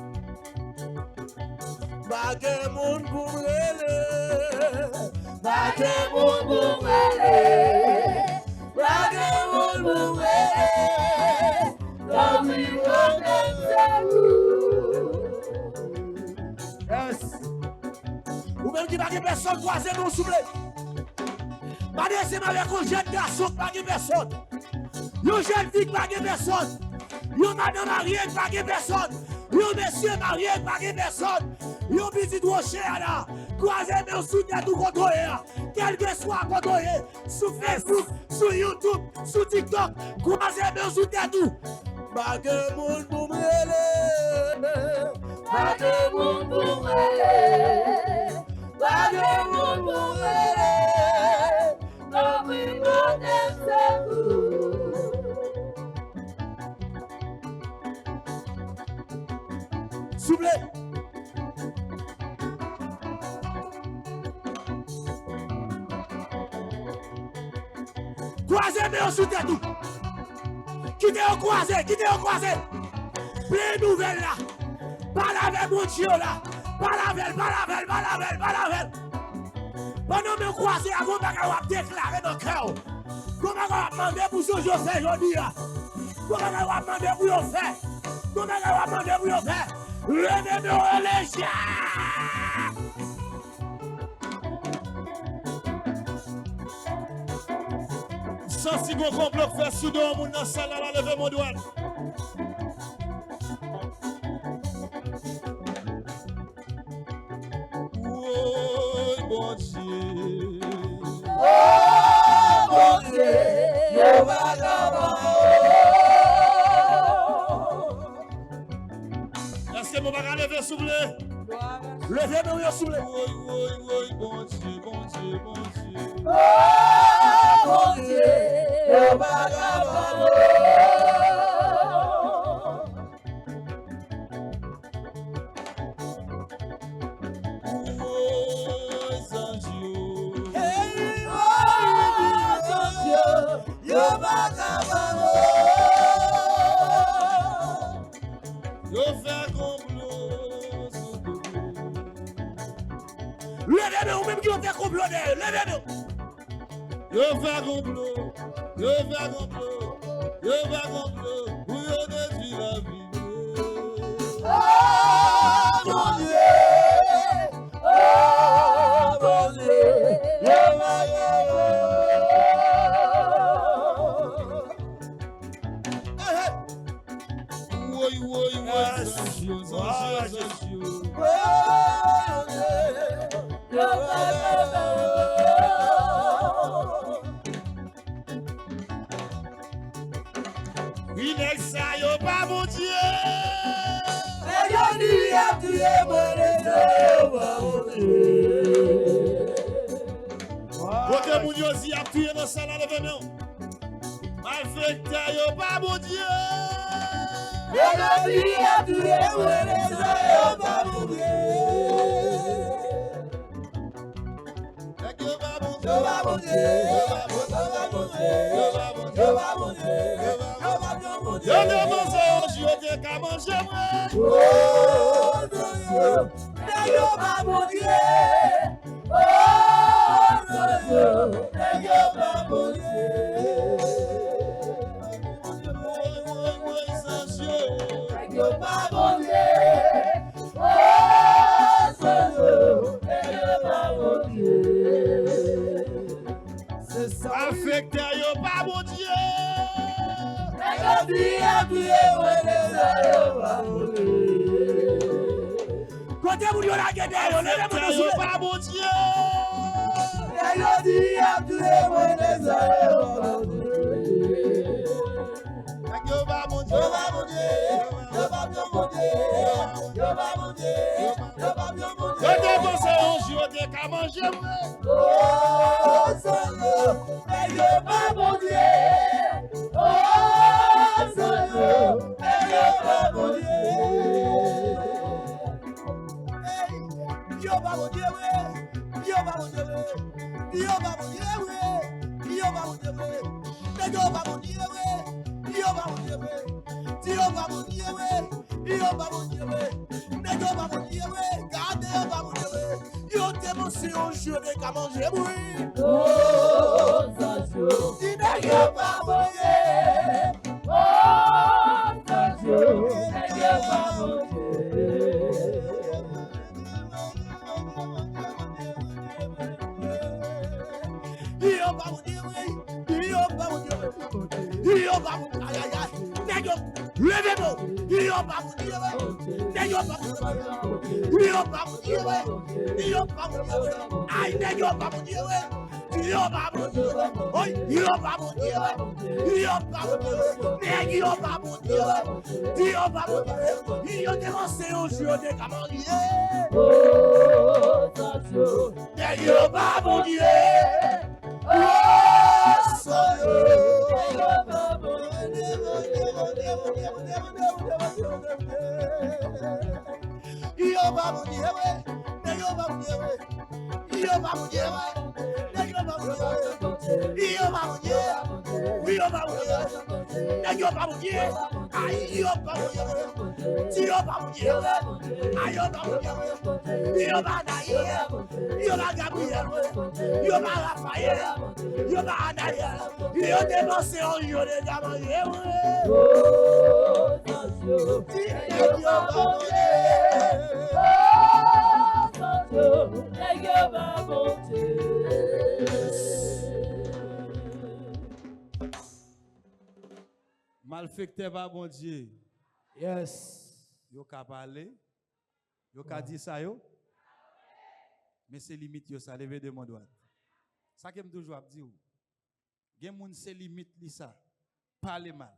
Bagay moun pou mrele. Bagay moun pou mrele. Bagay moun pou mrele. Gabi Yes. Ou même qui bagay personne, croisez nous souple. Pas de avec un jeune garçon, bagay personne. Une jeune fille, bagay personne. Une madame mariée, bagay personne. Un monsieur marié, bagay personne. Un petit rocher là. Croisez nous sous tête ou contrôler. Quel que soit contrôler. Sur Facebook, sur YouTube, sur TikTok. Croisez nous sous tête ou. Bagay moun pou mrele. Bagay moun pou mrele. Bagay moun pou mrele. Gabi S'il vous plaît. Croisez, mais sous tête tout. Quittez au croisé. Plein nouvelles là. Parle avec mon Dieu là. Parle avec. Pendant que vous croisez, vous avez déclaré dans le cœur. Vous avez demandé pour ce que je fais aujourd'hui. Vous avez demandé pour le faire. Vous avez demandé pour le faire. Levez-nous les chiens. Sans si bon complot fait sous deux monde dans salle là, levez mon doigt. Oh bon Dieu. Oh mon Dieu, yo vagabond. Est-ce que mon bagarre lever s'il vous plaît? Levez-nous s'il vous plaît. Oui, bon Dieu. Oh mon Dieu, yo vagabond. Yo fait complot sous deux. Levez-nous, même qui ont fait complot. Levez-nous. Yo fait complot. Pour yo détruire la vie. Oh mon Dieu, yo Oui, il est ça, yo pas mon Dieu. Côté mon Dieu, si a tué dans ça là, levez-nous. Malfecteur, yo pas mon Dieu. Yo demandé au Dieu de qu'à manger moi. Affecté yo pas mon Dieu. Côté vous la gueule, Affecté yo pas mon Dieu. Yo pas mon Dieu. Yo dépensé un jour de qu'à manger moi. pas mourir. Nèg yo pas mourir. Aïe yo pas mourir. Ti yo pas mourir. Aïe yo pas mourir. Yo pas Naïe. Yo pas Gabriel. Yo pas Raphaël. Yo pas Anaïel. Yo dépensé en yo de Gabriel. Nèg yo pas mourir. Malfecteur va bon Dieu. Yes. Yo ka parler. Yo ka dire ça yo. Mais c'est limite yo ça lever de mon droit. Ça que me toujours dire. Gen moun c'est limite li ça. Parler mal.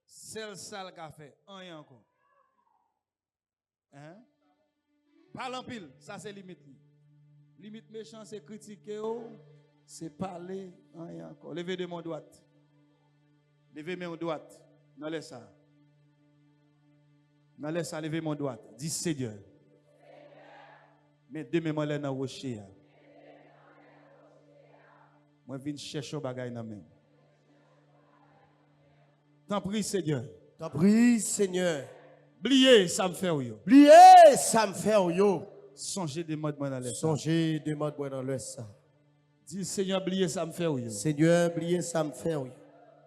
Celle sale qu'a fait rien encore. Hein? Parle en pile, ça c'est limite. Limite méchant c'est critiquer, c'est parler rien encore. Levez de mon droite. Levez mon droite. Non laisse ça. Non laisse ça lever mon droite. Dis Seigneur. Mais demain moi là dans rocher. Moi viens chercher bagay dans même. T'en prie Seigneur. T'en prie Seigneur. Blier ça me fait yo. Blier ça me fait yo. Songez de mode dans l'est. Songez de mode dans l'est. Dis Seigneur blier ça me fait yo. Seigneur blier ça me fait yo.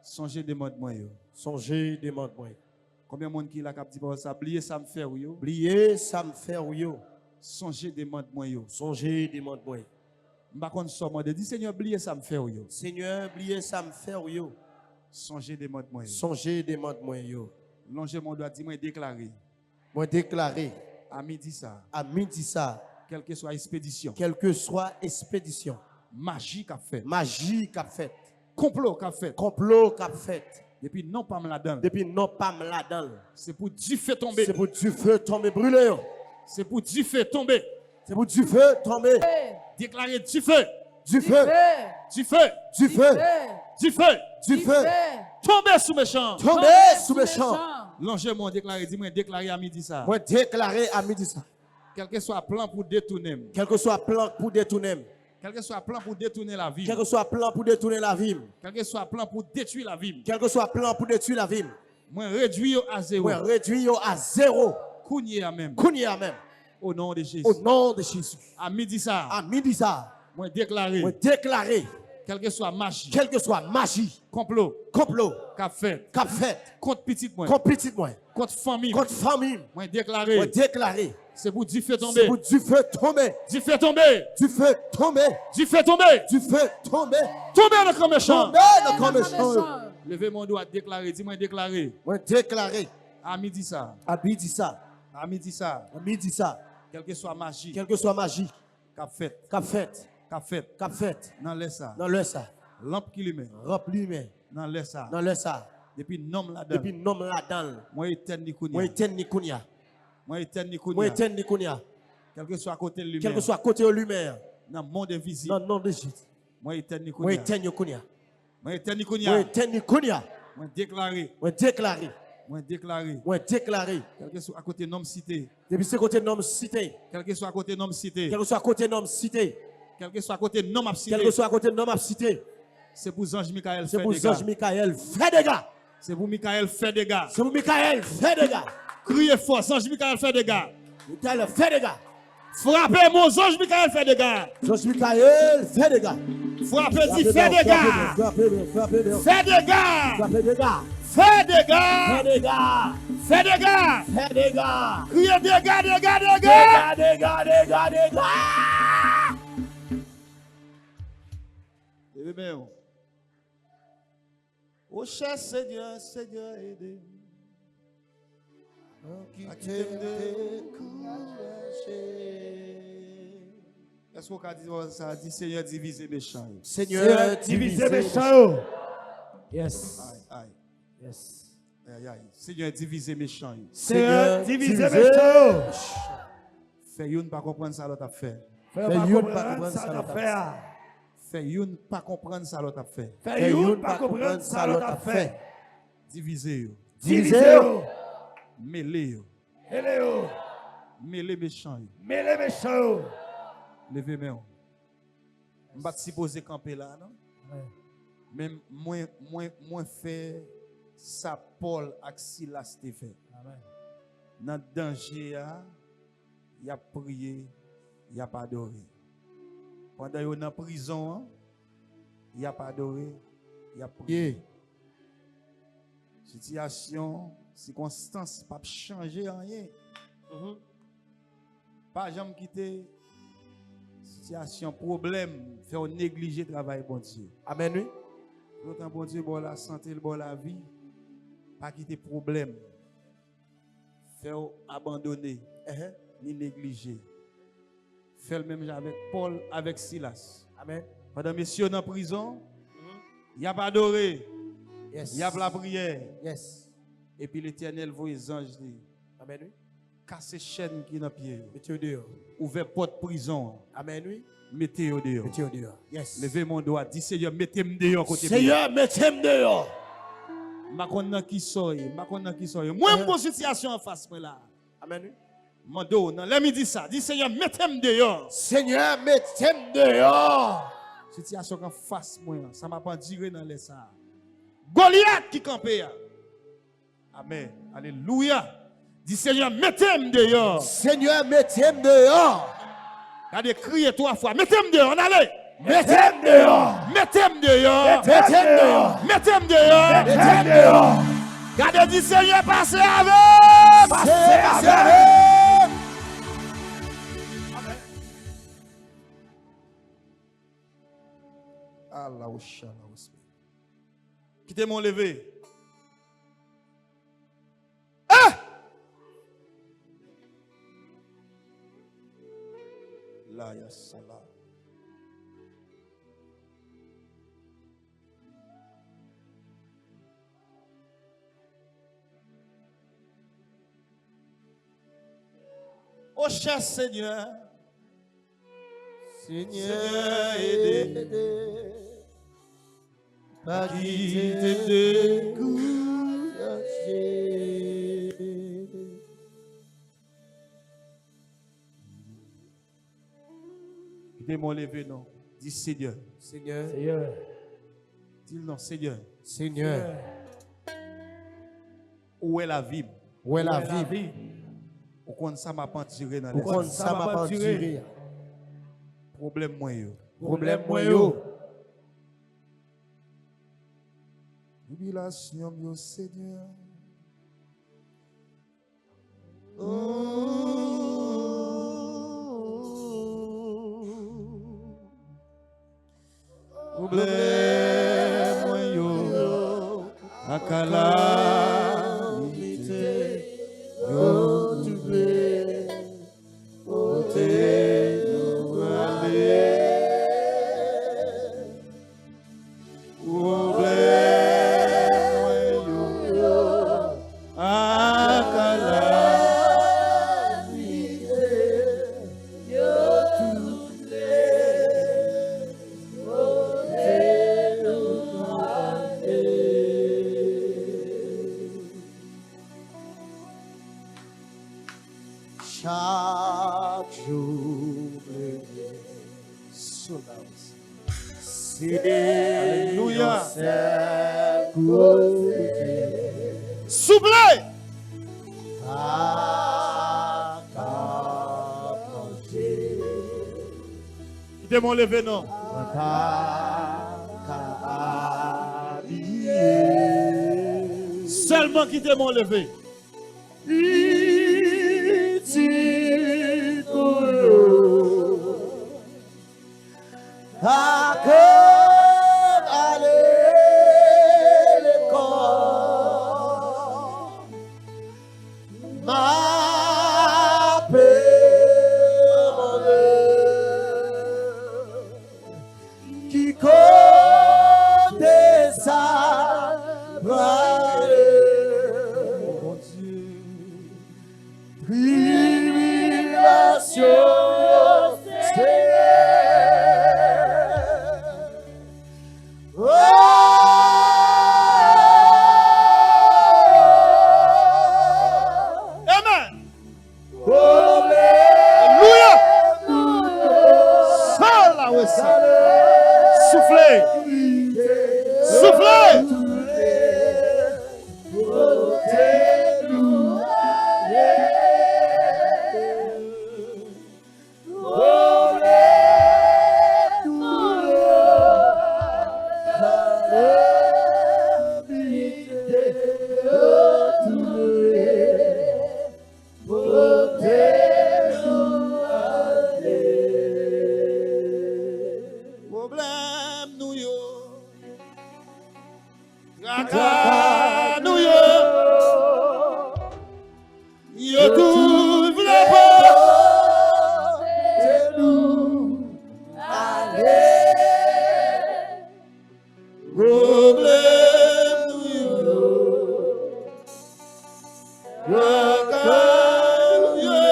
Songez de mode moi yo. Songez de mode moi. Combien de monde qui la cap dit ça blier ça me fait yo. Blier ça me fait yo. Songez de mode moi yo. Songez de mode moi. M'pa konn so mode dis Seigneur blier ça me fait yo. Seigneur blier ça me fait yo. Songez de mode moi yo. Songez de mode moi yo. Longez mon doigt dit moi déclarer. Moi déclarer à midi ça. À midi ça. Quelle que soit expédition. Quelle que soit expédition. Magie qu'a fait. Magie qu'a fait. Complot qu'a fait. Complot qu'a fait. Depuis non pas me la donne. Depuis non pas me la donne. C'est pour du feu tomber. C'est pour du feu tomber brûler. C'est pour du feu tomber. C'est pour du feu tomber. Déclarer du feu. Du feu. Du feu. Du feu. Du feu. Du feu. Tomber sous méchant. Tomber sous méchant. Longez-moi déclarer, dis-moi déclarer à midi ça. Moi déclarer à midi ça. Quel que soit plan pour détourner. Quel que soit plan pour détourner. Quel que soit plan pour détourner la vie. Quel que soit plan pour détourner la vie. Quel que soit plan pour détruire la vie. Quel que soit plan pour détruire la vie. Moi réduire à zéro. Moi réduire à zéro. Kounia même. Kounia même. Au nom de Jésus. Au nom de Jésus. À midi ça. À midi ça. Moi déclarer. Moi déclarer. Quel que soit magie. Quel que soit magie. Complot. Complot. Qu'a fait. Qu'a fait. Contre petite moi. Contre petite moi. Contre famille. Contre famille. Moi déclarer. Moi déclarer. C'est pour du feu tomber. C'est pour du feu tomber. Du feu tomber. Du feu tomber. Du feu tomber. Du feu tomber. Tomber dans le camp méchant. Tomber dans le camp méchant. Levez mon doigt déclarer. Dis-moi déclarer. Moi déclarer. À midi ça. À midi ça. À midi ça. À midi ça. Quelle que soit magie. Quelle que soit magie. Qu'a fait. Qu'a fait. Qu'a fait. Qu'a fait. Dans l'air ça. Dans l'air ça. Lampe qui lui met. Rempli mais. Dans l'air ça. Dans l'air ça. Depuis nom la donne. Depuis nom la donne. Moi éterne ni kounia. Moi éterne ni kounia. Moi éterne ni kounia. Moi éterne ni kounia. Quel que soit côté de lumière. Quel que soit côté de lumière. Dans le monde invisible. Dans le nom de Jésus. Moi éterne ni kounia. Moi éterne ni kounia. Moi éterne ni kounia. Moi éterne ni kounia. Moi déclarer. Moi déclarer. Moi déclarer. Moi déclarer. Quel que soit à côté nom cité. Depuis ce côté nom cité. Quel que soit à côté nom cité. Quel que soit côté nom cité. Quel que soit à côté nom cité. Quel que soit côté nom cité. C'est pour Ange Michael C'est fait pour des gars. Ange Michael fait des gars. C'est pour Michael fait des gars. C'est pour Michael fait des gars. Criez fort, Ange Michael fait des gars. Michael fait des gars. Frappez mon Ange Michael fait des gars. Ange Michael fait des gars. Frappez dit fait des gars. Fait des gars. Fait des gars. Fait des gars. Fait des gars. Fait des gars. Fait des gars. Criez des gars, des gars, des gars. Des gars, des gars, des gars. Eh bien, oh cher Seigneur, Seigneur, aidez. Est-ce qu'on dit ça? Dit Seigneur, divisez méchants. Seigneur, divisez méchants. Yes. Aïe, aïe. Yes. Aïe, aïe. Seigneur, divisez méchants. Seigneur, divisez méchants. Fais une pas comprendre ça l'autre a fait. Fais une pas comprendre ça l'autre a fait. Fais une pas comprendre ça l'autre a fait. Fais une pas comprendre ça l'autre a fait. Divisez. Divisez. Mêlez. Mêlez méchants. Mêlez méchants. Levez main. Je ne vais pas supposer camper là, non? Je Même moins fait ça Paul et Silas te fait. Amen. Dans le danger, il a prié, il a pas adoré. Pendant qu'il est dans la prison, il a pas adoré, il a prié. Situation, circonstance, pas changer rien. Pas jamais quitter situation, problème, faire négliger le travail bon Dieu. Amen, oui. L'autre bon Dieu, bon la santé, bon la vie, pas quitter problème, faire abandonner, ni négliger. Faire le même avec Paul, avec Silas. Amen. Pendant messieurs dans la prison, il n'y a pas adoré, Yes. il y a pas la prière. Yes. Et puis l'Éternel voit les anges dire, Amen, oui. casser chaîne qui est dans le pied, Mettez-vous dehors. ouvert porte prison, Amen, oui. mettez-vous dehors. Mettez-vous dehors. Yes. Levez mon doigt, dis Seigneur, mettez-moi dehors côté. Seigneur, mettez-moi dehors. Makonna qui sort, makonna qui sort. Moi, mon situation en face, moi là. Amen, oui. Mando, non, let me dire ça. Dis Seigneur, mettez-moi dehors. Seigneur, mettez-moi dehors. Situation en face, moi, ça m'a pas duré dans les ça. Goliath qui campait. Amen. Alléluia. Dis Seigneur, mettez-moi dehors. Seigneur, mettez-moi dehors. Regardez, criez 3 fois. Mettez-moi dehors, on allez. Mettez-moi dehors. Mettez-moi dehors. Mettez-moi dehors. Mettez-moi dehors. Mettez-moi dehors. Regardez, dis Seigneur, passez avec. Passez avec. Allah, quittez mon levé. Ah! Là, il y a ça là. Oh cher Seigneur, Seigneur, aidez. pas quitter de quittez mon levé, non. Dis Seigneur. Seigneur, Dis non, Seigneur. Seigneur, Où est la vie? où est la vie? Pourquoi ça m'a pas tiré dans Pourquoi les ça m'a pas tiré? problème moi yo. Problème moi yo. Tribulation yo Seigneur. Problème moi yo. Calamité yo doublé. Côté nous aller. Problème yo. Chaque jour, Alléluia. Soufflez. Soufflez. Quittez mon levé, non. Seulement quittez mon levé. Amen. Alléluia. Soufflez. Soufflez. Problème nous yo. Tracas nous yo. Yo tout vle problème nous yo. Tracas nous yo.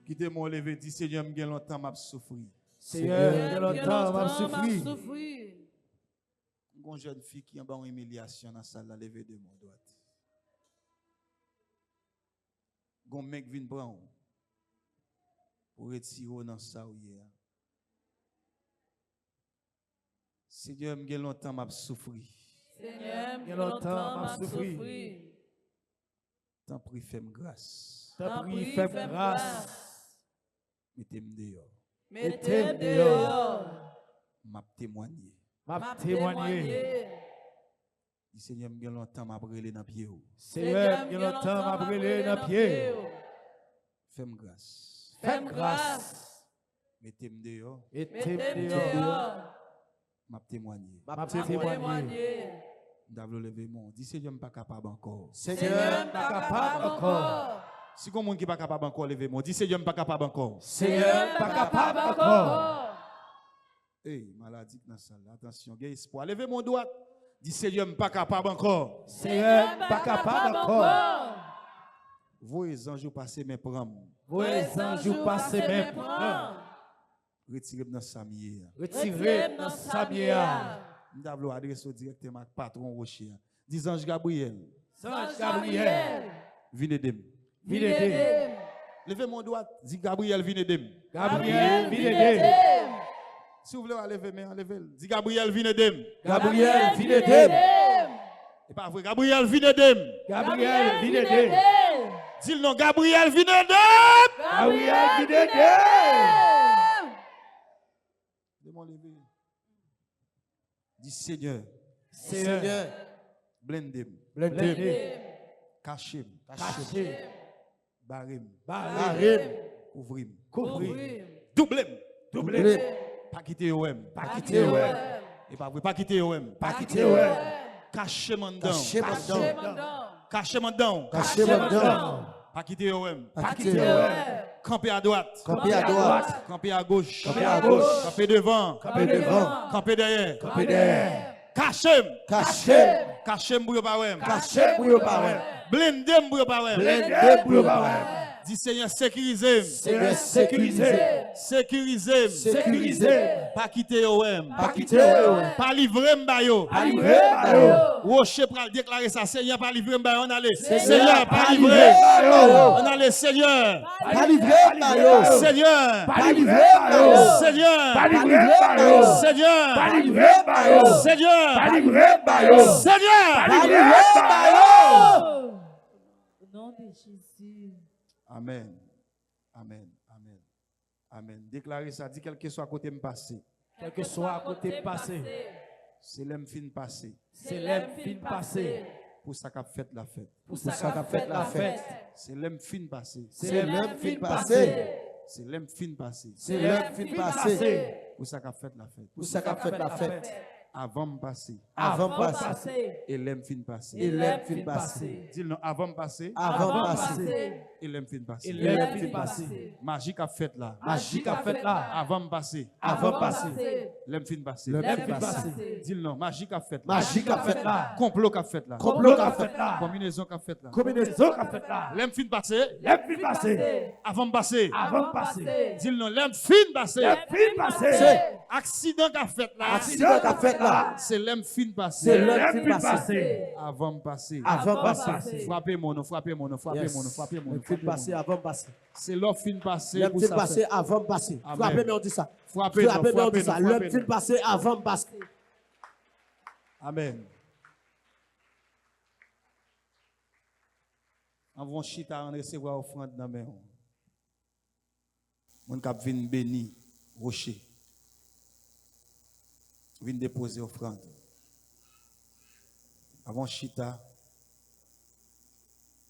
Quittez-moi lever, dit Seigneur, m'gain longtemps m'a souffri. Seigneur, il y a longtemps, m'a souffri. Une jeune fille qui est en humiliation dans la salle, la lever de mon droite. Un mec vient prendre pour retirer dans ça ou hier. Seigneur, m'gain longtemps m'a souffri. Seigneur, Il y a longtemps, m'a souffri. Tant prie, fais-moi grâce. T'as pris, fais grâce. Mettez-moi dehors. Mettez-moi dehors. M'a témoigné. M'a témoigné. Dit Seigneur, m'gain longtemps m'a brûlé dans pied. Seigneur, il y a longtemps, m'a brûlé dans pied. Fais-moi grâce. Fais grâce. Mettez-moi dehors. Mettez-moi dehors. M'a témoigné. M'a témoigné. D'avle lever mon. Dit Seigneur, m'pas capable encore. Seigneur, pas capable encore. Si comme monde qui pas capable encore lever mon. Dit Seigneur, m'pas capable encore. Seigneur, pas capable encore. Hey, maladie dans salle. Attention, gain espoir. Levez mon doigt. Dit Seigneur, m'pas capable encore. Seigneur, pas capable encore. Vous les anges passez mes pram. Vous les anges passez mes prends. Retirez dans Samier. Retirez dans Samia. M'davlo adresse directement à patron Rocher. Dis ange Gabriel. Ange Gabriel. Venez d'em. Venez. Levez mon doigt. Dis Gabriel, venez d'em. Gabriel, venez. Si vous voulez lever main, levez. Dis Gabriel, venez d'em. Gabriel, venez. C'est pas vrai. Gabriel, venez d'em. Gabriel, venez. Dis le nom. Gabriel, venez d'em. Gabriel, venez. Demande lever. Dis Seigneur. Seigneur, Blendem. blendez. Cachem. Cachez. Barim. Barrez. Ouvrim. Couvrez. Doublem. Doublez. Pas quitter OM. Pas quitter, ouais. Et pas vrai. Pas quitter OM. Pas quitter, ouais. Cachem en dedans. Cachez Cachem en dedans. Cachez dedans. Pas quitter OM. Pas quitter, ouais. Camper à droite. Camper à droite. Camper à gauche. Camper à gauche. Camper devant. Camper devant. Camper derrière. Camper derrière. Cachem. Cachez. Cachem pour pas ouais. Cachez pour le parrain. Blendem pour pas ouais. Blendez pour le parrain. Dis Seigneur, sécurisez. Seigneur, sécurisé. Sécurisez. Sécurisé. Pas quitter OM. Pas quitter, ouais. Pas livrer m'bayo. Pas livré, bayo. Rocher pral déclarer ça. Seigneur, pas livrer m'bayo. On allait. Seigneur, Seigneur, pas pas livrer. livré, bayo. On allait, Seigneur. Pas livré, bayo. Seigneur. Pas livré, bayo. Seigneur. Pas livré, bayo. Seigneur. Pas livré, bayo. Seigneur. Pas livré, bayo. Seigneur. Pas livré, bayo. Au nom de Jésus. Amen. Amen. Amen. Amen. Déclarez ça. Dit quel que soit à côté me passer. Quel que soit à côté passé, C'est l'homme fin passé. c'est l'aime fin passé. Pour ça qu'a fait la fête. Pour ça qu'a fait la fête. C'est l'homme fin passé. C'est l'aime fin passé. C'est l'homme fin passé. C'est l'aime fin passé. Pour ça qu'a fait la fête. Pour ça qu'a fait la fête. Avant me passer. Avant passé. Et l'aime fin passé. Et l'aime fin passé. Dis non, avant me passer. Avant passé. Et l'aime fin Et passé. l'aime fin passé. Magique a fait là. Magique a fait là. Avant me passer. Avant passé. L'aime fin passé. L'aime fin passé. Dis non, magique a fait là. Magique a fait là. Complot qu'a fait là. Complot a fait là. Combinaison qu'a fait là. Combinaison a fait là. L'aime fin passé. L'aime fin passé. Avant me passer. Avant passé. Dis non, l'aime fin passé. L'aime fin passé. Accident qu'a fait là. Accident a fait là. C'est l'homme fin C'est passé. l'heure qui passer. Avant de passer. Avant passer. Frappez-moi, frappez-moi, frappez-moi, Yes. frappez-moi. Le fin passer avant passer. C'est l'homme fin passé. Le pour fin ça passer fait. avant passer. Amen. Frappez-moi, on dit ça. Frappez-nous, Frappez-moi, on dit ça. frappez-nous, Le fin frappez-nous. passer avant passer. Amen. Avant chita en recevoir offrande dans main. Mon cap vinn béni rocher. Vinn déposer offrande. Avant chita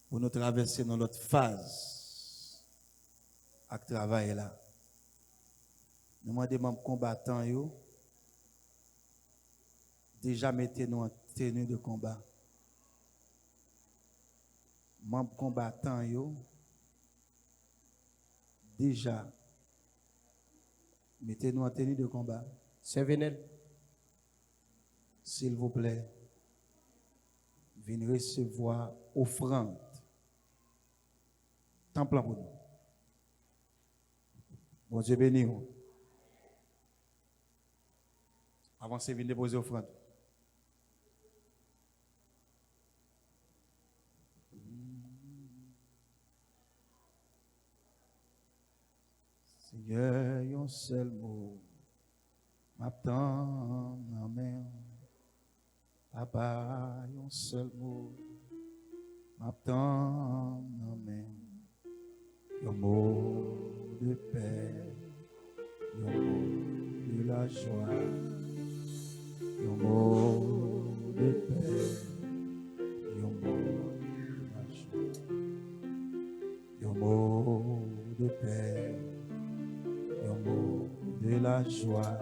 pour nous traverser dans l'autre phase avec travail là. Nous demandons membres combattants yo déjà mettez-nous en tenue de combat. Membres combattants yo déjà mettez-nous en tenue de combat. Servenel. S'il vous plaît, venez recevoir offrande. Temple pour nous. Bon Dieu béni. Avancez, venez déposer offrande. Seigneur, un seul mot, m'attend, amen. Papa, un seul mot, m'attend, amen. Un mot de paix, un mot de la joie, un mot de paix, un mot de la joie, un mot de paix. Un mot de la joie,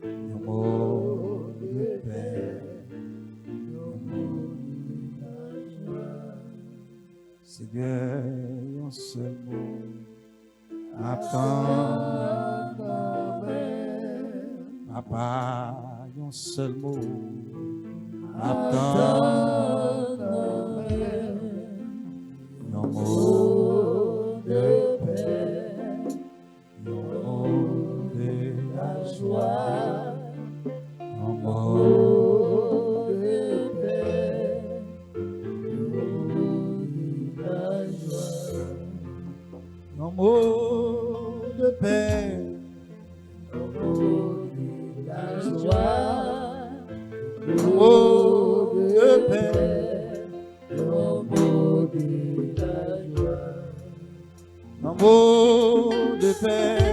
un mot de paix, un mot de la joie. Seigneur, un seul mot, attends, Papa, un seul mot, attends, un mot de paix. Un mot de paix, un mot de paix, un mot de la joie, un mot de paix, un mot de la joie, un mot de paix.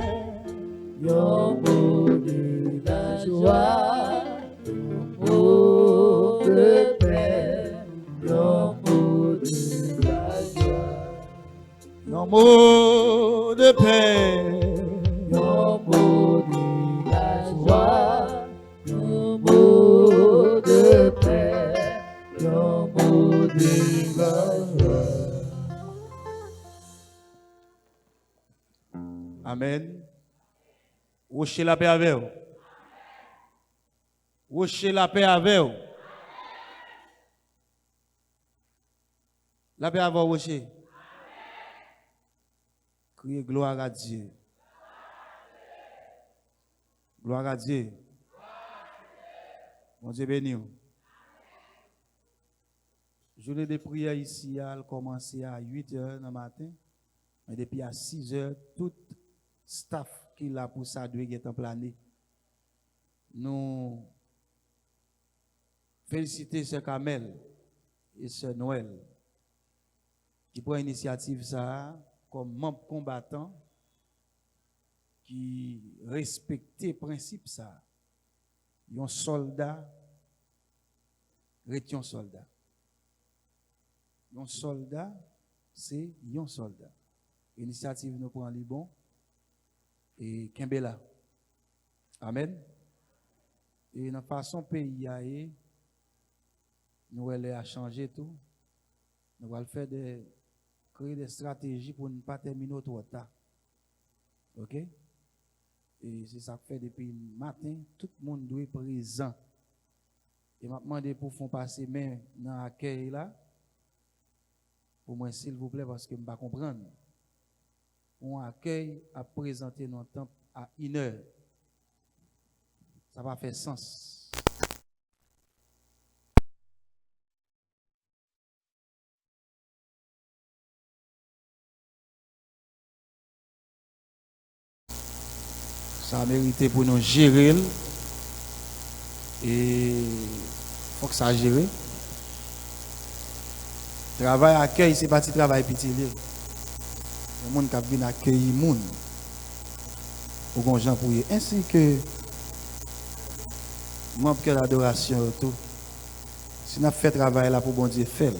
Your body, la joie, oh, de paix, your body, la joie, Un mot de paix, your body, la joie, your mot de paix, your body, la joie. Amen. Rocher la paix avec vous. Rocher la paix avec vous. La paix avec vous, Rocher. Criez gloire à Dieu. Gloire à Dieu. Mon Dieu béni. Journée de prière ici a commencé à 8h du matin. Mais depuis à 6h, tout staff qui là pour ça doit être en plané. Nous féliciter ce Kamel et ce Noël qui prend l'initiative ça comme membre combattant qui respectait principe ça. Un soldat retient un soldat. Un soldat c'est un soldat. L'initiative nous prend les bons et Kembela. Amen. Et dans la façon pays nous allons changer tout. Nous allons faire créer des stratégies pour ne pas terminer trop tard. OK? Et c'est ça que fait depuis le matin, tout le monde doit être présent. Et m'a demandé pour faire passer main dans l'accueil là. Pour moi, s'il vous plaît, parce que je ne comprends pas. On accueille à présenter notre temple à 1h. Ça va faire sens. Ça a mérité pour nous gérer. Et il faut que ça gère. Travail accueil, c'est pas petit travail petit. Le monde qui vient accueillir le monde. Pour qu'on gens pour y. Ainsi que membre de l'adoration. Si nous fait travail là pour bon Dieu, fait.